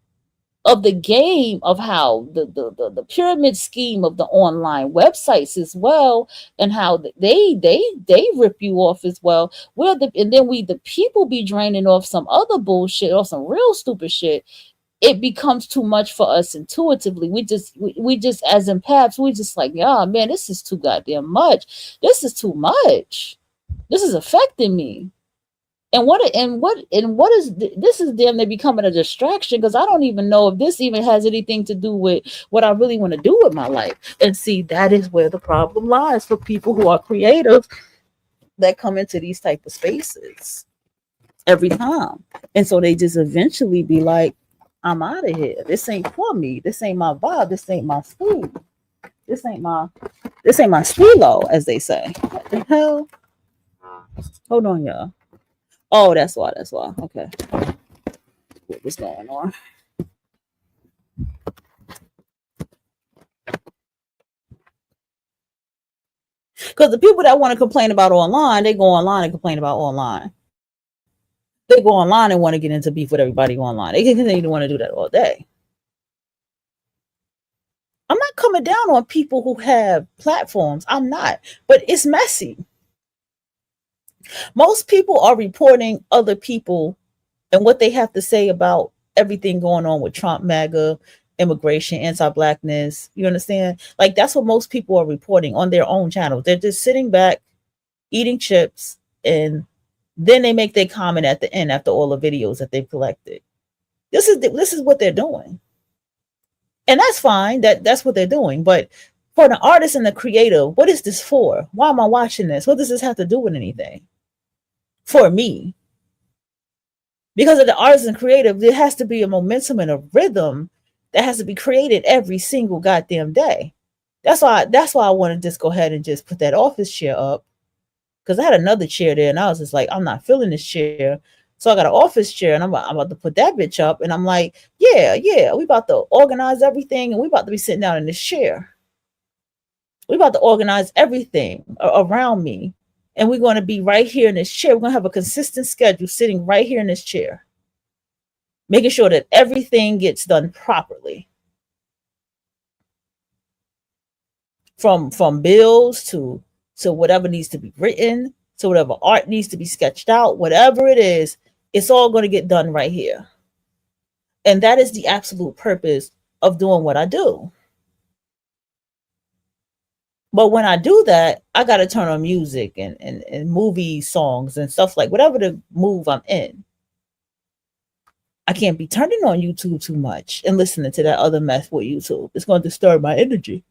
of the game of how the pyramid scheme of the online websites as well, and how they rip you off as well, and then the people be draining off some other bullshit or some real stupid shit. It becomes too much for us intuitively. We just as empaths, we just like, yeah, man, this is too goddamn much. This is too much. This is affecting me. And what is this is damn near becoming a distraction, because I don't even know if this even has anything to do with what I really want to do with my life. And see, that is where the problem lies for people who are creative that come into these type of spaces every time. And so they just eventually be like, I'm out of here. This ain't for me. This ain't my vibe. This ain't my school. This ain't my stilo, as they say. What the hell? Hold on, y'all. Oh, that's why. That's why. Okay. What was going on? Because the people that want to complain about online, they go online and complain about online. They go online and want to get into beef with everybody online. They can continue to want to do that all day. I'm not coming down on people who have platforms. I'm not. But it's messy. Most people are reporting other people and what they have to say about everything going on with Trump, MAGA, immigration, anti-blackness. You understand? Like, that's what most people are reporting on their own channels. They're just sitting back, eating chips, and then they make their comment at the end after all the videos that they've collected. This is what they're doing. And that's fine. That's what they're doing. But for the artist and the creator, what is this for? Why am I watching this? What does this have to do with anything? For me. Because of the artist and creative, there has to be a momentum and a rhythm that has to be created every single goddamn day. That's why I want to just go ahead and just put that office chair up. Because I had another chair there and I was just like, I'm not feeling this chair. So I got an office chair and I'm about to put that bitch up. And I'm like, yeah, we about to organize everything and we about to be sitting down in this chair. We about to organize everything around me. And we're going to be right here in this chair. We're going to have a consistent schedule sitting right here in this chair, making sure that everything gets done properly. From bills to whatever needs to be written, to whatever art needs to be sketched out, whatever it is, it's all going to get done right here. And that is the absolute purpose of doing what I do. But when I do that, I got to turn on music and movie songs and stuff, like whatever the move I'm in. I can't be turning on YouTube too much and listening to that other mess with YouTube. It's going to disturb my energy.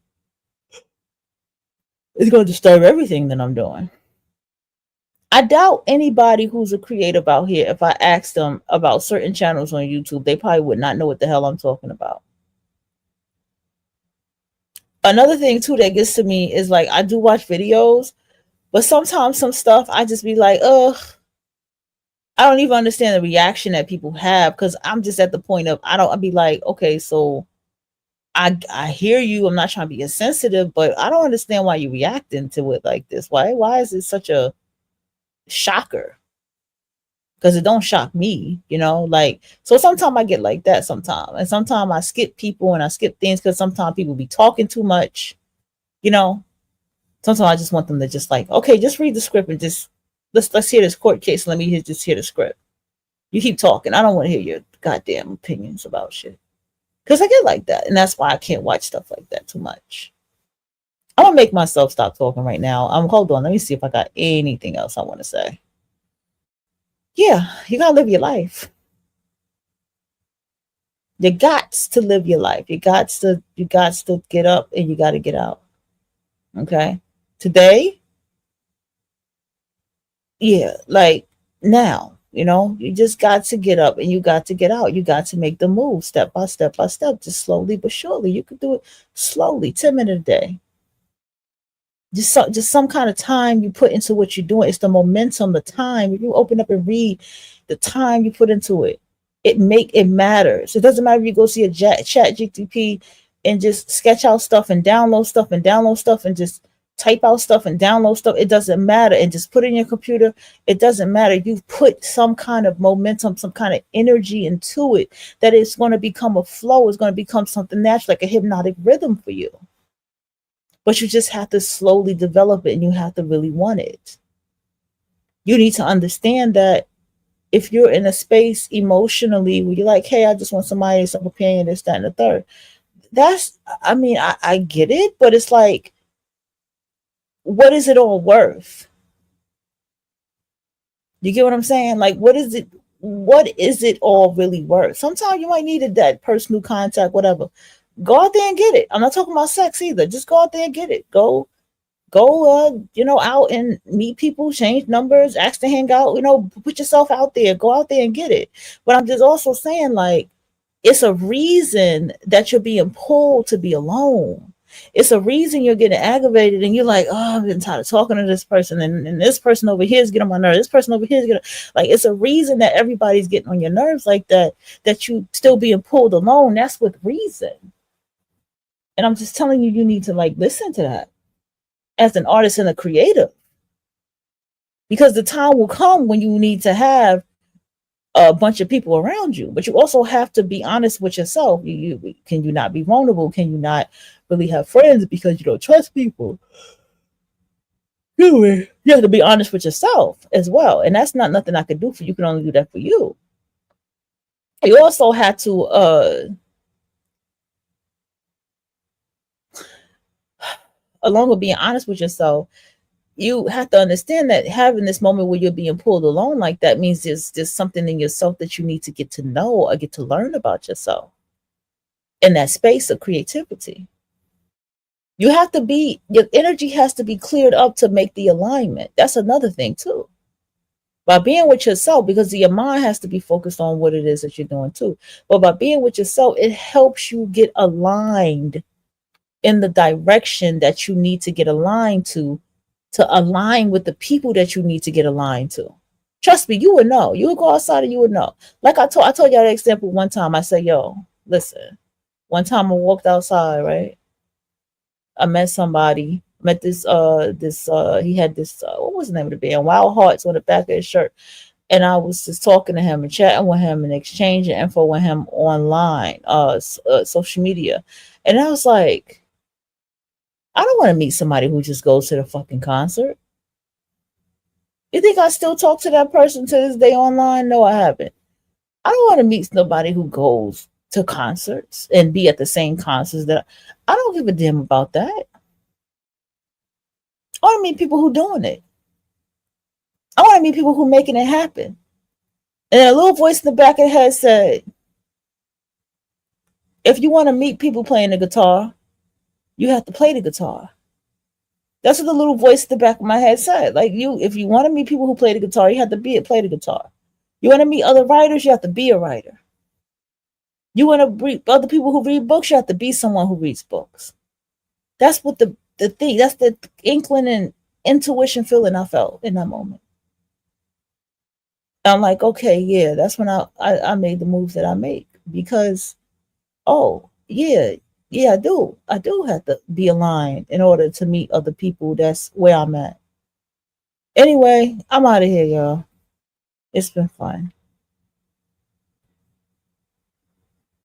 It's going to disturb everything that I'm doing. I doubt anybody who's a creative out here, if I asked them about certain channels on YouTube, they probably would not know what the hell I'm talking about. Another thing too that gets to me is, like, I do watch videos, but sometimes some stuff I just be like, ugh, I don't even understand the reaction that people have, because I'm just at the point of I'd be like, okay, so I hear you. I'm not trying to be insensitive, but I don't understand why you're reacting to it like this. Why is it such a shocker? Because it don't shock me, like, so sometimes I get like that sometimes. And sometimes I skip people and I skip things because sometimes people be talking too much, you know. Sometimes I just want them to just, like, okay, just read the script and just let's hear this court case. Let me just hear the script. You keep talking. I don't want to hear your goddamn opinions about shit. Because I get like that. And that's why I can't watch stuff like that too much. I'm gonna make myself stop talking right now. Hold on, let me see if I got anything else I want to say. Yeah, you gotta live your life. You got to live your life. You got to get up and you got to get out. Okay. Today, yeah, like now, you just got to get up and you got to get out. You got to make the move step by step by step, just slowly but surely. You could do it slowly, 10 minutes a day. Just some kind of time you put into what you're doing. It's the momentum, the time. If you open up and read, the time you put into it, it matters. It doesn't matter if you go see a chat GTP and just sketch out stuff and download stuff and download stuff and just type out stuff and download stuff. It doesn't matter. And just put it in your computer. It doesn't matter. You've put some kind of momentum, some kind of energy into it, that it's going to become a flow. It's going to become something natural, like a hypnotic rhythm for you. But you just have to slowly develop it, and you have to really want it. You need to understand that if you're in a space emotionally where you're like, hey, I just want somebody, some opinion, this, that, and the third. I get it, but it's like, what is it all worth? You get what I'm saying? Like, what is it? What is it all really worth? Sometimes you might need that personal contact, whatever. Go out there and get it. I'm not talking about sex either. Just go out there and get it. Go, out and meet people, change numbers, ask to hang out. Put yourself out there. Go out there and get it. But I'm just also saying, like, it's a reason that you're being pulled to be alone. It's a reason you're getting aggravated and you're like, oh, I've been tired of talking to this person, and this person over here is getting on my nerves. This person over here is getting, like, it's a reason that everybody's getting on your nerves like that, that you still being pulled alone. That's with reason. And I'm just telling you, you need to, like, listen to that as an artist and a creative, because the time will come when you need to have a bunch of people around you, but you also have to be honest with yourself. Can you not be vulnerable? Can you not really have friends because you don't trust people? You have to be honest with yourself as well, and that's not nothing I could do for you. You can only do that for you. You also have to along with being honest with yourself, you have to understand that having this moment where you're being pulled along like that means there's something in yourself that you need to get to know or get to learn about yourself in that space of creativity. You have to be, your energy has to be cleared up to make the alignment. That's another thing too. By being with yourself, because your mind has to be focused on what it is that you're doing too. But by being with yourself, it helps you get aligned in the direction that you need to get aligned to align with the people that you need to get aligned to. Trust me, you would know. You would go outside and you would know. Like I told y'all that example one time. I said, yo, listen, one time I walked outside, right? I met somebody, met he had this, what was the name of the band? Wild Hearts on the back of his shirt. And I was just talking to him and chatting with him and exchanging info with him online, social media. And I was like, I don't want to meet somebody who just goes to the fucking concert. You think I still talk to that person to this day online? No, I haven't. I don't want to meet nobody who goes to concerts and be at the same concerts that I don't give a damn about that. I want to meet people who doing it. I want to meet people who making it happen. And a little voice in the back of the head said, if you want to meet people playing the guitar, you have to play the guitar. That's what the little voice at the back of my head said. Like, if you want to meet people who play the guitar, you have to play the guitar. You want to meet other writers, you have to be a writer. You want to meet other people who read books, you have to be someone who reads books. That's what the thing, that's the inkling and intuition feeling I felt in that moment. I'm like, okay, yeah, that's when I made the moves that I make, because, oh, yeah, I do have to be aligned in order to meet other people. That's where I'm at. Anyway, I'm out of here, y'all. It's been fun.